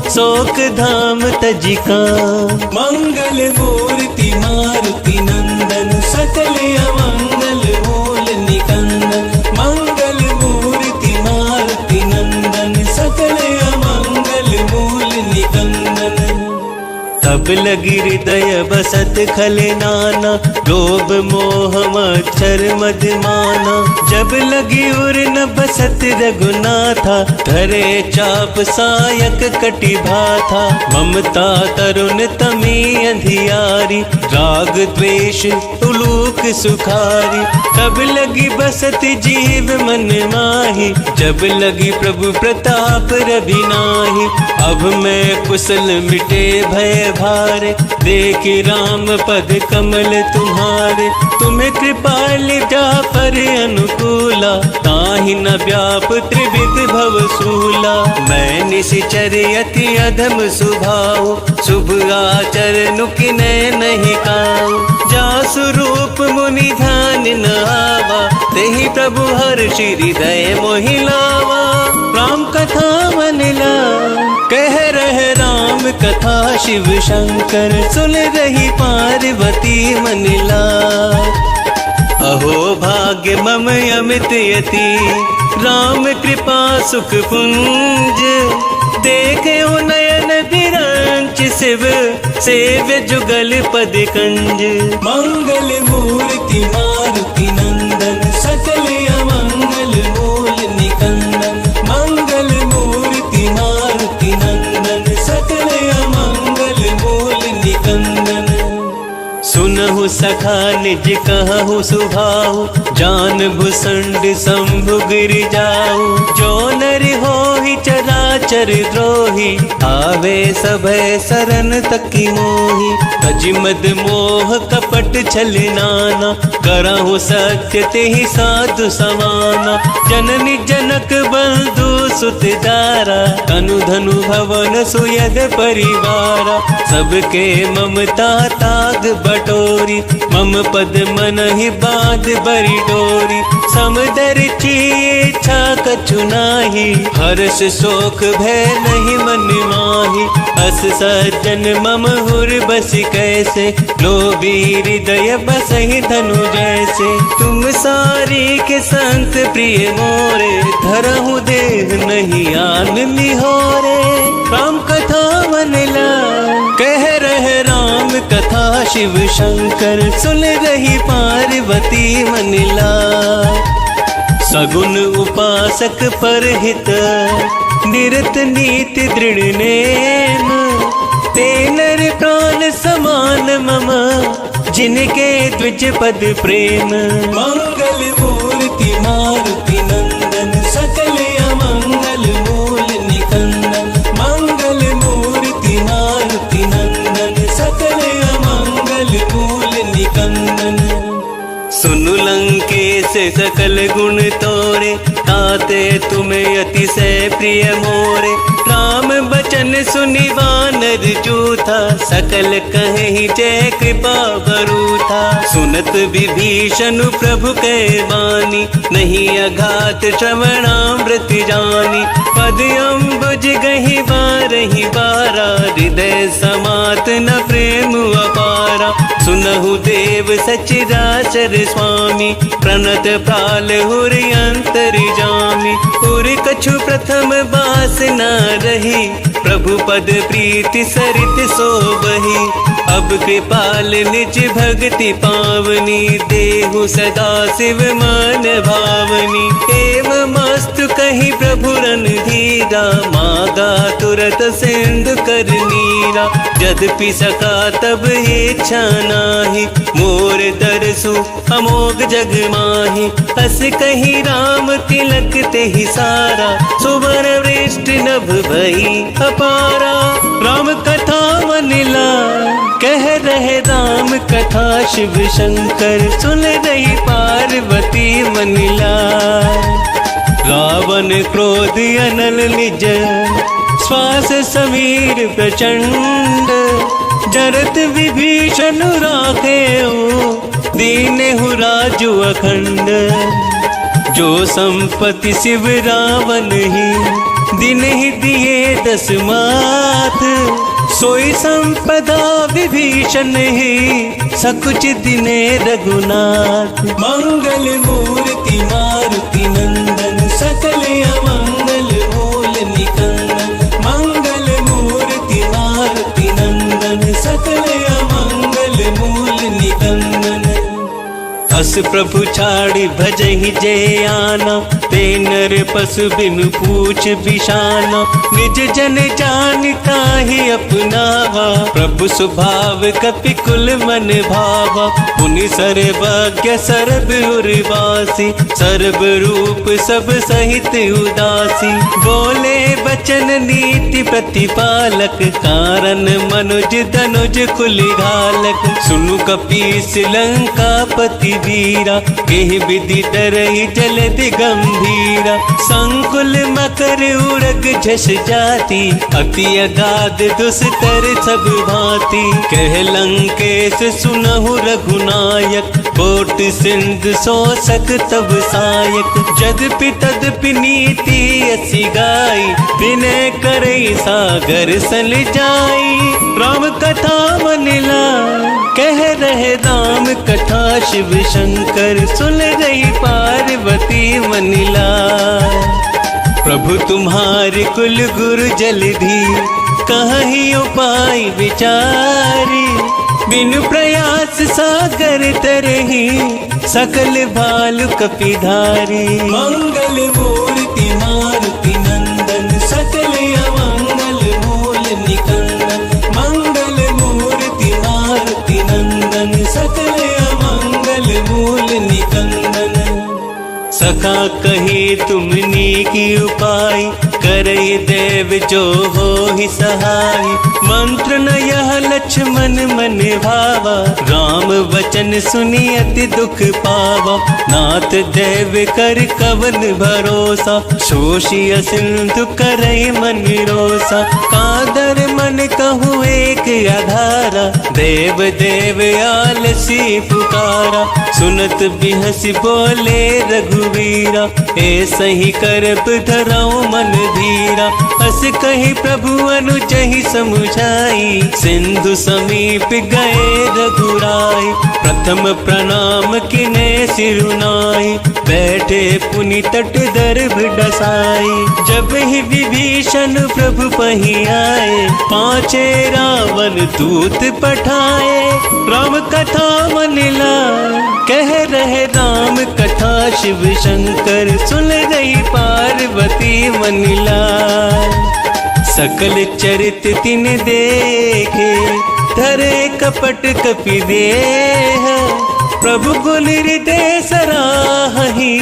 शोक धाम तजिका, मंगल मूर्ति मारुति नंदन। सकल अमंगल मूल निकंदन, मंगल मूर्ति मारुति नंदन। सकल अमंगल मूल निकंदन। तब लगी हृदय बसत खल नाना, लोभ मोह मच्छर मद माना। जब लगी उर न बसत रघुनाथा, धरे चाप सायक कटि भाथा। ममता तरुण तमी अंधियारी, राग द्वेष उलूक सुखारी। तब लगी बसत जीव मन माही, जब लगी प्रभु प्रताप रवि नाही। अब मैं कुशल मिटे भय भारे, देखि राम पद कमल तुम्हारे। तुम्हें कृपाल जा पर अनुकूला, ताहि न व्याप त्रिविध भवसूला। मैं निशिचर यति अधम स्वभाव, शुभ आचरण किन्हीं नहीं काऊ। जासु रूप मुनि ध्यान न आवा, तेहि प्रभु हर्षि हृदय मोहि लावा। राम कथा मन ला, कह रहे राम कथा शिव शंकर। सुन रही पार्वती मन ला, अहो भाग्य मम अमित यति। राम कृपा सुख पुंज, देखे हो नयन विरंच शिव। सेव्य जुगल पद कंज, मंगल मूर्ति मारुति नंदन। सकल अमंगल मूल निकंदन, मंगल मूर्ति मारुति नंदन। सकल अमंगल मूल निकंदन। सुनहु सखा निज कहु सुभाऊ, जान भुसंड शंभु गिर जाऊ। जो नर होहि चराचर द्रोही, आवे सभय सरन तकी मोही। अजिमद मोह कपट छल नाना, करहु सत्य तेहि साधु समाना। जननी जनक बंधु सुत दारा, तनु धनु भवन सुयद परिवारा। सबके ममता ताग बटोरी, मम पद मन ही बांध बरी डोरी। समदर इच्छा कछु नाही, हर्ष शोक भय नहीं मन माही। अस सज्जन मम हुर बस कैसे, लोभी हृदय बसहि धनु जैसे। तुम सारी के संत प्रिय मोरे, धरहु देह नहीं आन निहोरे। राम कथा मनला कह रहे राम कथा, शिव शंकर सुन रही पार्वती मनला। सगुन उपासक परहित, निरत नीति दृढ़ नेम। ते नर प्राण समान मम, जिनके द्विज पद प्रेम। मंगल मूर्ति मारुति नंदन, सकल अमंगल मूल निकंदन। मंगल मूर्ति मारुति नंदन, सकल अमंगल मूल निकंदन। सुनु लंकेश सकल गुण तोरे, ताते तुम्हें अतिशय प्रिय मोरे। राम बचन सुनि वानर जूथा, सकल कहि जय कृपा बरूथा। सुनत विभीषण प्रभु कै वाणी, नहीं अघात श्रवणामृत जानी। पद अम्बुज गहि बारहि बारा, हृदय समात न प्रेम अपारा। सुनहु देव सचराचर स्वामी, प्रणत प्राल हुर अंतर्जामी। हुर कछु प्रथम बास न रही, प्रभु पद प्रीति सरित सोबही। अब कृपाल निज भक्ति पावनी, देहु सदा शिव मन भावनी। एवं मस्तु कही प्रभु रणधीरा, मागा तुरत सिंधु कर नीरा। यद्यपि सका तब इच्छा नाही, मोर दरसु अमोघ जग माही। हस कही राम तिलक तेहि सारा, सुवर वृष्ट नभ भई अपारा। राम कथा मनला कह रहे राम कथा, शिव शंकर सुन रही पार्वती मनला। रावण क्रोध अनल निज, श्वास समीर प्रचंड। जरत विभीषण राखे हो, दीनेहु राजु अखंड। जो संपत्ति शिव रावण ही, दिन ही दिए 10 माथ। सोई संपदा विभीषण ही, सकुच दिने रघुनाथ। मंगल मूर्ति मारुति नंदन, सकल अमंगल मूल निकंदन। मंगल मूर्ति मारुति नंदन, सकल अमंगल मूल निकंदन। अस प्रभु छाड़ी भजहि जय आना, ते नर पशु बिनु पूछ बिशाना। निज जन जानता ही अपनावा, प्रभु स्वभाव कपि कुल मन भावा। मुनि सर्वज्ञ सर्व उर्वासी, सर्व रूप सब सहित उदासी। बोले बचन नीति प्रतिपालक, कारण मनुज धनुज कुल घालक। सुनु कपीस लंकापति वीरा, केहि विधि डरहि जलधि गंभीरा। संकुल मकर उड़ग झस जाती, अति अगाध दुस्तर सब भांति। कह लंकेश सुनहु रघुनायक, कोट सिंधु शोषक तब सायक। यद्यपि तद्यपि नीति असी गाई, विनय करई सागर सल जाई। राम कथा मनला कह रहे राम कथा, शिव शंकर सुन रही पार्वती मनला। प्रभु तुम्हारे कुल गुरु जलधि, कहीं उपाय विचारी। बिनु प्रयास सागर तरही, सकल भालु कपिधारी। मंगल मूर्ति मारुति नंदन, सकल अमंगल मूल निकंदन। मंगल मूर्ति मारुति नंदन, सकल अमंगल मूल निकंदन। सखा कही तुमनी की उपाय, करई देव जो हो ही सहाय। मंत्र न यह लक्ष्मण मन भावा, राम वचन सुनी अति दुख पावा। नाथ देव कर कवन भरोसा, शोषिय सिंधु करई मन रोसा। कादर मन कहूँ एक आधारा, देव देव आलसी पुकारा। सुनत बिहसी बोले रघुवीरा, ऐसा ही करब धराऊं मन धीरा। अस कही प्रभु अनुजहि समुझाई, सिंधु समीप गए रघुराई। प्रथम प्रणाम किने सिरुनाई, बैठे पुनि तट दर्भ डसाई। जब ही विभीषण प्रभु पही आए, पांचे रावण दूत पठाए। राम कथा मन लाए, कह रहे राम कथा शिव शंकर। सुन गई पार्वती मन लाए, सकल चरित तिन देखे। धरे कपट कपि देह, प्रभु गुण हृदय सराहि।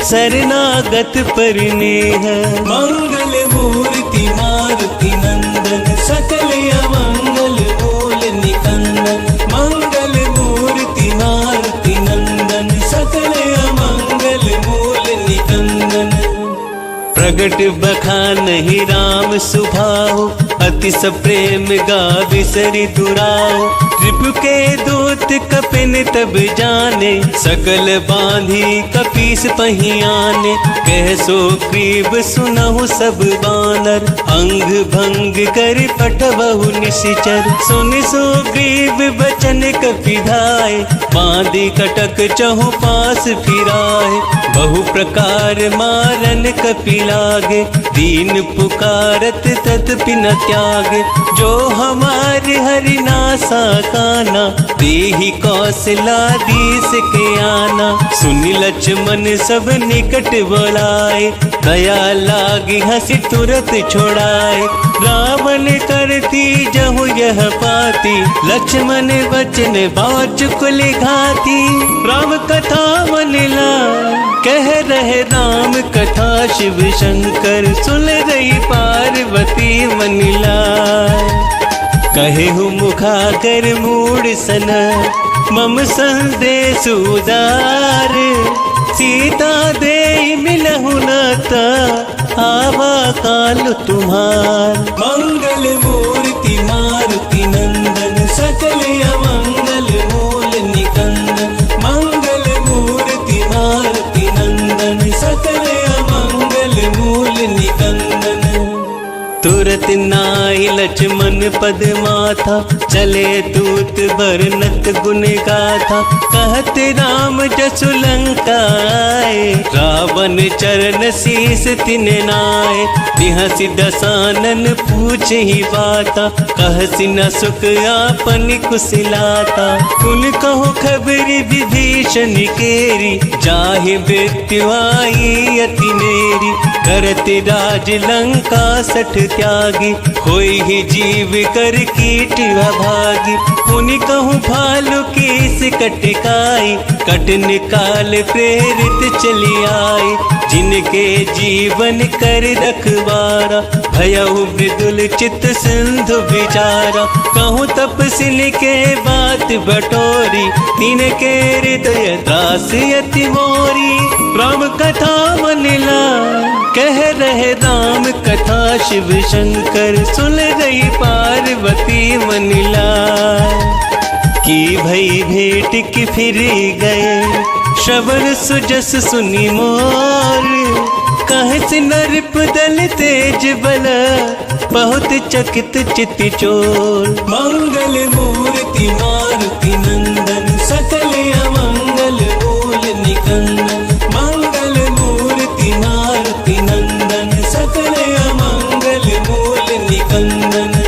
शरणागत परिनेह, मंगल मूर्ति मारुति नंदन। सकल अमंगल मूल निकंदन, मंगल मूर्ति मारुति नंदन। सकल अमंगल मूल निकंदन। प्रगट बखानहि राम सुभाऊ, अति सप्रेम गाविसरि दुराऊ। रिपु के दूत कपिन तब जाने, सकल बांधी कपीस पहियाने। कह सो ग्रीव सुनहु सब बानर, अंग भंग कर पठबहु निशिचर। सुनि सो ग्रीव बचन कपि धाय, बांधी कटक चहु पास फिराए। बहु प्रकार मारन कपि लागे, दीन पुकारत तदपि न त्यागे। जो हमारे हरि नासा काना, देहि कौशलाधीश के आना। सुनि लक्ष्मण सब निकट बोलाए, दया लागी हंसी तुरत छोड़ाए। रावण करती जहु यह पाती, लक्ष्मण वचन बाचुकुल घाती। राम कथा मन लाए, कह रहे राम कथा शिव शंकर। सुन रही पार्वती मन लाए, कहे हूँ मुखागर मूड सन। मम संदेश उदार, सीता दे मिलहु नाता। आवा काल तुम्हार, मंगल मूर्ति मारुति नंदन। सकल अमंगल मूल निकंदन, मंगल मूर्ति मारुति नंदन। सकल अमंगल मूल निकंदन। तुरत नाई लक्ष्मण पद माथा, चले दूत बरनत गुण गाथा। कहत राम जसु लंका आए, रावण चरण शीस तिन नाय। बिहसि दसानन पूछहि बाता, कहसि न सुख आपन कुशलाता। कुल कहो खबरि विभीषण केरी, जाहि मृत्यु आई अति नेरी। करत राज लंका सठ त्यागी, होई ही जीव कर कीट भागी। पुनि कहूँ भालु केस कटकाई, कटन काल प्रेरित चली आई। जिनके जीवन कर रखवारा, भयउ मृदुल चित सिंधु विचारा। कहूँ तपस्विनी के बात बटोरी, तिनके हृदय त्रास अति मोरी। राम कथा मन लाए, कह रहे राम कथा शिव शंकर। सुन रही पार्वती मन लाए, की भई भेंट की फिर गए। श्रवण सुजस सुनि मोर, कहस नृप दल तेज बल। बहुत चकित चित चोर, मंगल मूर्ति मारुति नंदन। सकल अमंगल मूल निकंदन, मंगल मूर्ति मारुति नंदन। सकल अमंगल मूल निकंदन।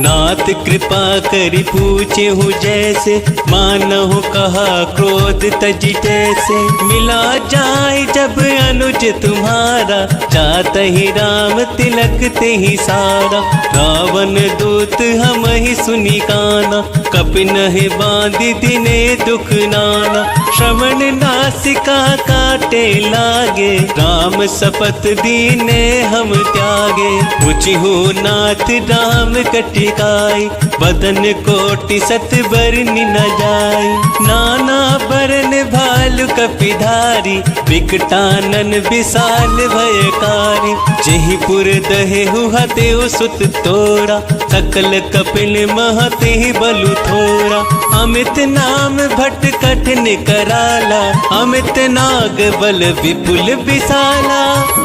नाथ कृपा करि पूछे हूँ जैसे, मानहु कहा क्रोध तज जैसे। मिला जाए जब अनुज तुम्हारा, जात ही राम तिलक ते ही सारा। रावण दूत हम ही सुनी काना, कपि नहीं बांधी दिने दुख नाना, श्रवण नासिका काटे लागे, राम शपथ दीने हम त्यागे। ऊँची हो नाथ राम कटिकाई, बदन कोटि सत बरनि न जाय। नाना बरन भालु कपिधारी, विकटानन विशाल भयकारी। जेहि पुर दहे हुआ देव सुत तोरा, सकल कपिल महते बलु थोरा। अमित नाम भट्ट कठिन कराला, अमित नाग बल विपुल विशाला।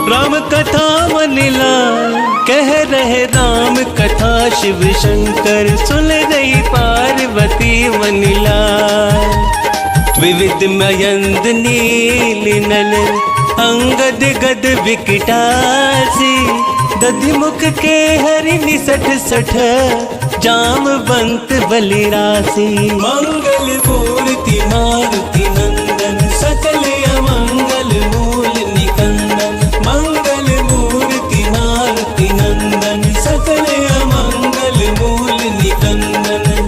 राम कथा मनिला, कह रहे राम कथा शिव शंकर, सुन रही पार्वती मनिला। विविध मयंद नील नल, अंगद गद विकटासी। दधिमुख के हरि निसठ सठ, जामवंत बलिरासी। मंगल मूर्ति मारुति नंदन, सकल अमंगल मूल निकंदन। मंगल मूर्ति मारुति नंदन, सकल अमंगल मूल निकंदन।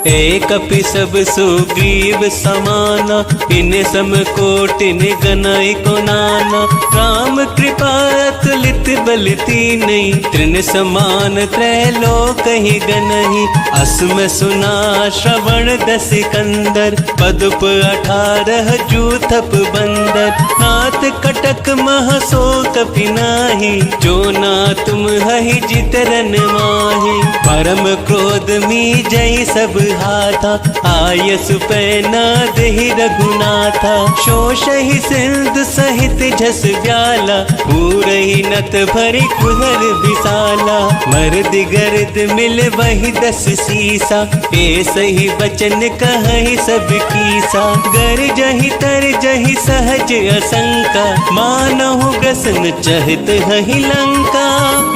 एक कपि सब सुग्रीव समाना, इन सम कोटि गनाई को नाना। राम कृपा अतुलित बल तीनहि, तृण समान त्रैलोक ही गनहि। असम सुना श्रवण दस कंदर, पदुप 18 जूथप बंदर। नाथ कटक महसो कपि नाही, जो ना तुम हहि जितरन माहि। परम क्रोध मी जय सब हाथा, आयसु पैना देहि रघुनाथा। शोषहि सिंधु सहित झस व्याला, पूरहि नत भरि कुहर विशाला। मर्द गर्द मिल वही 10 सीसा, ऐसहि वचन कहहि सब कीसा। गर जहि तर जहि सहज असंका, मानहु ग्रसन चहित हहि लंका।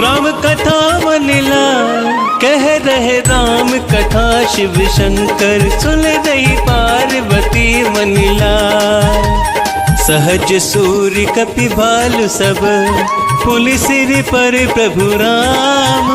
राम कथा मनिला, कह रहे राम कथा शिव शंकर, सुन रही पार्वती मनिला। सहज सूर्य कपि भालु सब, पुलि सिर पर प्रभु राम।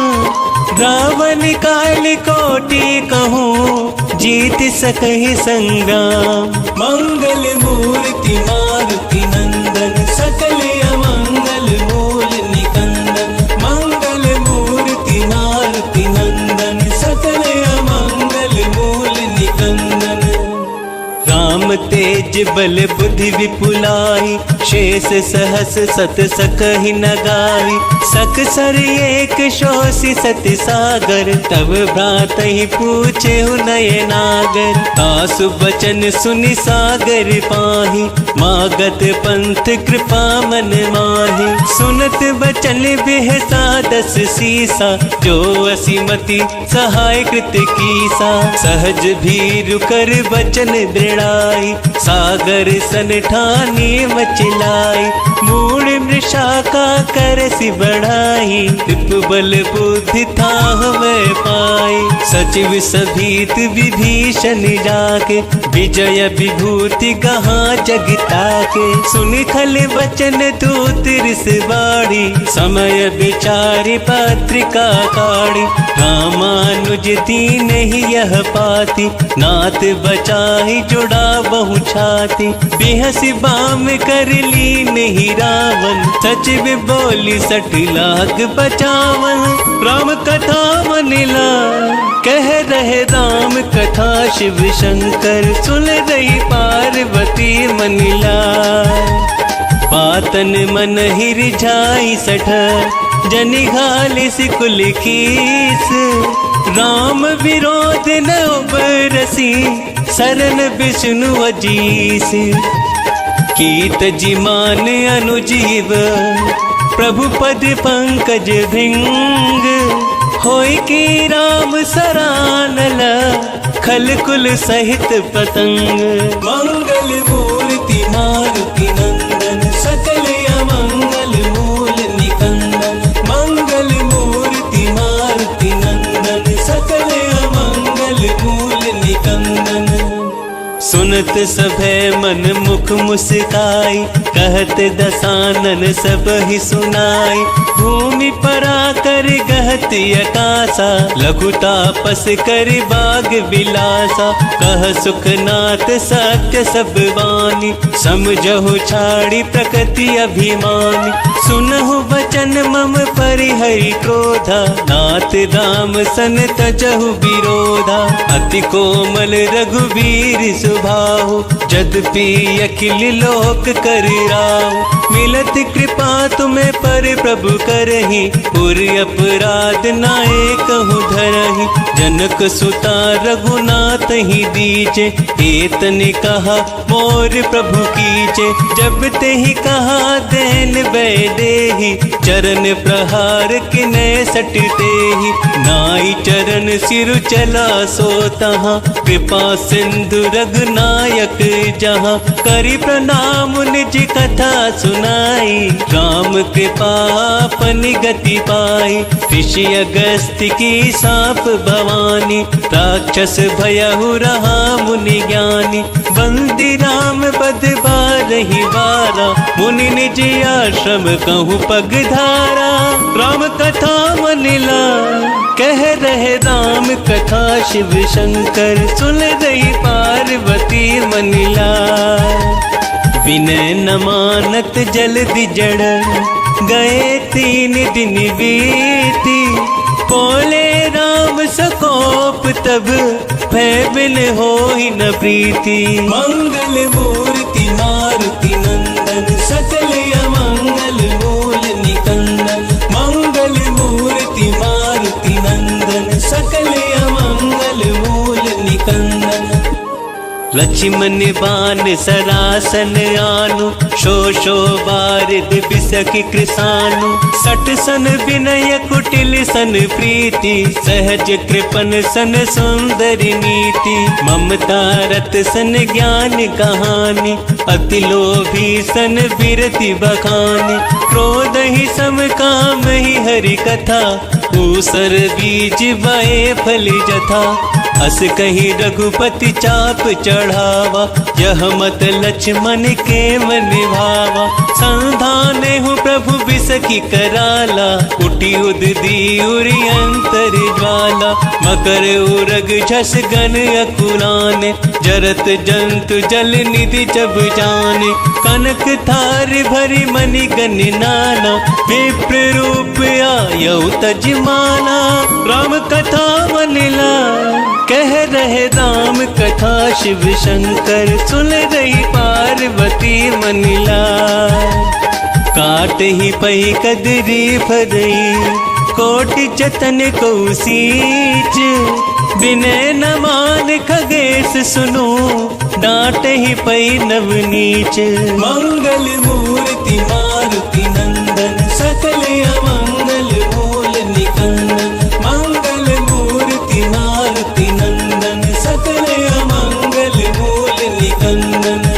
रावण काल कोटि कहूँ, जीत सकहि संग्राम। मंगल मूर्ति मारुति नंदन, सकल अमंगल मूल निकंदन। मंगल मूर्ति मारुति नंदन, सकल अमंगल मूल निकंदन। राम तेज बल बुद्धि विपुलाई, शेष सहस सत सकहि न गाई। सकसर एक शोषि सति सागर, तब भ्रातहि पूछे नय नागर। आसु बचन सुनि सागर पाहि, मागत पंथ कृपा मन माहि। सुनत बचन बिहसा 10 सीसा, जो असीमति सहाय कृत कीसा। सहज भीरु कर बचन दृढ़ाई, सागर सन ठानी मचिलाई। मूढ़ मृषा का करसि बढ़ाई, तिप बल बुद्धि थाह में पाई। सचिव सभीत विभीषण जाके, विजय विभूति कहाँ जगता के। सुनि खल बचन दूत रिस बाड़ी, समय विचारि पत्रिका काढ़ी। रामानुज दीन ही यह पाती, नाथ बचाहि जुड़ा बहु छाती। बिहसि बाम कर ली नहीं रावण, सचिव बोली 60 लाख बचावन। राम कथा मनिला, कह रहे राम कथा शिव शंकर, सुन रही पार्वती मनिला। पातन मन ही रिझाई 60, जनि घालिस कुल कीस। राम विरोध न उबरसी, शरण विष्णु अजीस। कीत जिमान अनुजीव, प्रभु पद पंकज भृंग। होय की राम सरानल, खल कुल सहित पतंग। मंगल मूर्ति मारुति नंदन, सकल अमंगल मूल निकंदन। मंगल मूर्ति मारुति नंदन, सकल अमंगल मूल निकंदन। सुनत सभे मन मुख मुस्काई, कहत दसानन सब ही सुनाई। भूमि परा कर गहत अकासा, लघु तापस कर बाग बिलासा। कह सुखनाथ सत्य सब वाणी, समझहु छाड़ी प्रकृति अभिमानी। सुनहु वचन मम परिहरि क्रोधा, नाथ दाम सन तजहु विरोधा। अति कोमल रघुवीर सुभाहु, यद्यपि अखिल लोक कर राहु। मिलत कृपा तुम्हें पर प्रभु करहि, पुर अपराध नाए कहूँ धरहि। जनक सुता रघुनाथ ही दीजे, एतने कहा मोर प्रभु कीजे। जब ते ही कहा देन वैदेही, चरण प्रहार किने सटते ही। नाई चरण सिर चला सो तहाँ, कृपा सिंधु रघुनायक जहाँ। करी प्रणाम निज कथा सुनाई, राम कृपा अपनी गति पाई। ऋषि अगस्त्य की साप भवानी, राक्षस भयहु रहा मुनि ज्ञानी। बंदी राम बद बारहि बारा, मुनि निज आश्रम कहूँ पगधारा। राम कथा मनिला, कह रहे राम कथा शिव शंकर। सुन रही पार्वती मनिला, विनय न मानत जल्दी जड़। गए 3 दिन बीती, बोले राम सकोप तब। भय बिन होई न प्रीति, मंगल मूर्ति मारुति नंदन। सकल अमंगल मूल निकंदन, मंगल मूर्ति मारुति नंदन। सकल अमंगल मूल निकंदन। लक्ष्मण बान सरासन आनु, शोषो बारिद बिसकि कृसानु। सट सन विनय कुटिल सन प्रीति, सहज कृपन सन सुंदर नीति। ममता रत सन ज्ञान कहानी, अति लोभी सन बिरति बखानी। क्रोध ही सम काम ही हरि कथा, ऊसर बीज बए फल जथा। अस कहीं रघुपति चाप चढ़ावा, यह मत लक्ष्मण के मन भावा। संधाने हूँ प्रभु बिसकि कराला, उठी उददी उरि अंतर ज्वाला। मकर उरग झस गन अकुलाने, जरत जंतु जल निधि जब जाने। कनक थार भरी मणि गन नाना, विप्र रूप आयौ तजमाना। राम कथा मनिला, कह रहे राम कथा शिव शंकर। सुन रही पार्वती मनिला, काट ही पही कदरी फरई। कोटि जतन को सींच, विनय न मान खगेश सुनो। डांट ही पई नवनीच, मंगल मूर्ति मारुति नंदन। सकल अमंगल मूल निकंदन, मंगल मूर्ति मारुति नंदन। सकल अमंगल मूल निकंदन।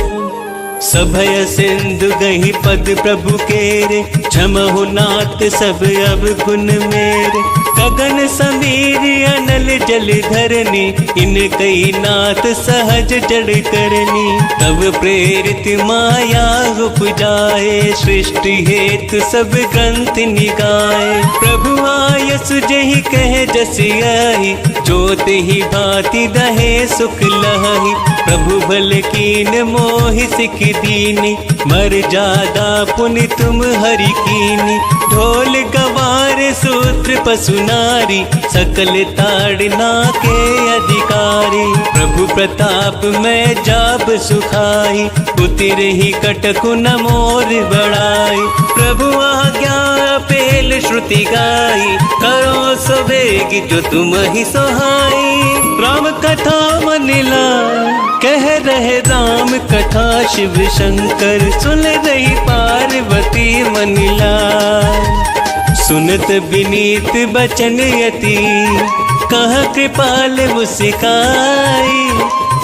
सभय सिंधु गही पद प्रभु केरे, क्षमहु नाथ सब अब गुण मेरे। गगन समीर अनल जल धरनी, इन कई नाथ सहज जड़ करनी। तब प्रेरित माया उपजाए, सृष्टि हेतु सब ग्रंथ निगाए। प्रभु आय सुजहि कह जस आई, जोत ही भांति दहे सुख लहहि। प्रभु भल कीन मोहि सिख दीनी, मर्यादा पुनि तुम हरि कीनी। ढोल गवार सूत्र पशु नारी, सकल ताड़ना के अधिकारी। प्रभु प्रताप में जाब सुखाई, उतिर ही कटकु न मोर बढ़ाई। प्रभु आज्ञा पेल श्रुति गाई, करो सो वेग जो तुम ही सोहाई। राम कथा मनिला, कह रहे राम कथा शिव शंकर। सुन रही पार्वती मनिला, सुनत विनीत बचन यति। कह कृपाल मुस्काई,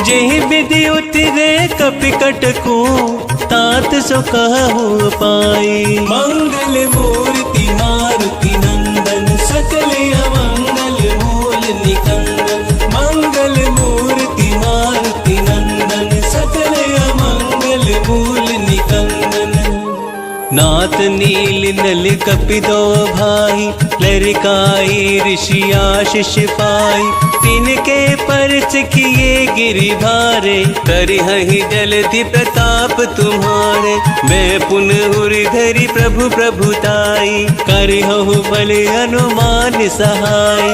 जेहि विधि उतरे कपिकट को। तात सो कहु पाई, मंगल मूर्ति मारुति नंदन। सकल अमंगल मूल निकंदन, मंगल मूर्ति मारुति नंदन। नाथ नील नल कपिदो भाई, लरिकाई ऋषि आशीष पाई। तिनके परच किए गिरि भारे, करिहहि जलधि प्रताप तुम्हारे। मैं पुनः उर्धरि प्रभु प्रभुताई, करिहु बल हनुमान सहाय।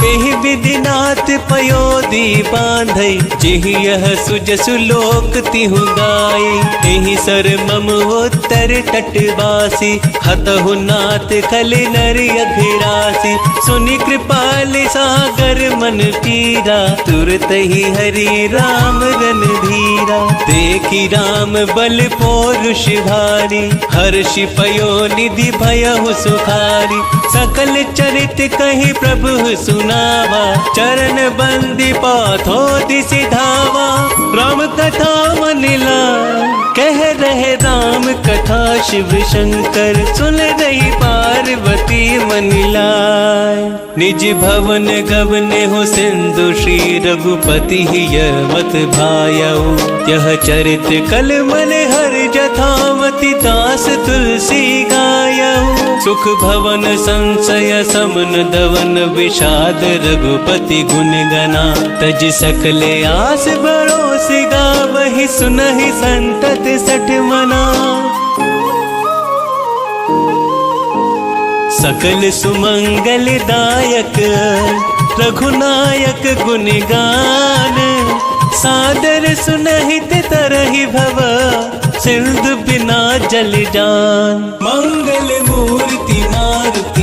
एहि विधि नाथ पयोधि बांधै, जेहि यह सुजसु लोक तिहु गाय। एहि सर मम उत्तर तटवासी, हतहु नाथ खल नर अघिरासी। सुनि कृपाल सागर मन पीरा, तुरत ही हरि राम रणधीरा। देखी राम बल पौरुष भारी, हर्षि पयो निधि भयहु सुखारी। सकल चरित कहि प्रभु सुनावा, चरण बंदी पाथो दिसि धावा। राम कथा मनिला, कह रहे राम कथा शिव शंकर। सुन रही पार्वती मनिलाय, निज भवन गवने हो सिंधु श्री रघुपति यवत भायऊ। यह चरित कल मन हर जथावती, दास तुलसी गायऊ। सुख भवन संशय समन दवन, विषाद रघुपति गुण गना। तज सकले आस भरोस गावहि, सुनहि संतत सठ मना। सकल सुमंगल दायक, रघुनायक गुण गान। सादर सुनहित तरहि भव, सिंधु बिना जल जान। मंगल मूर्ति मारुति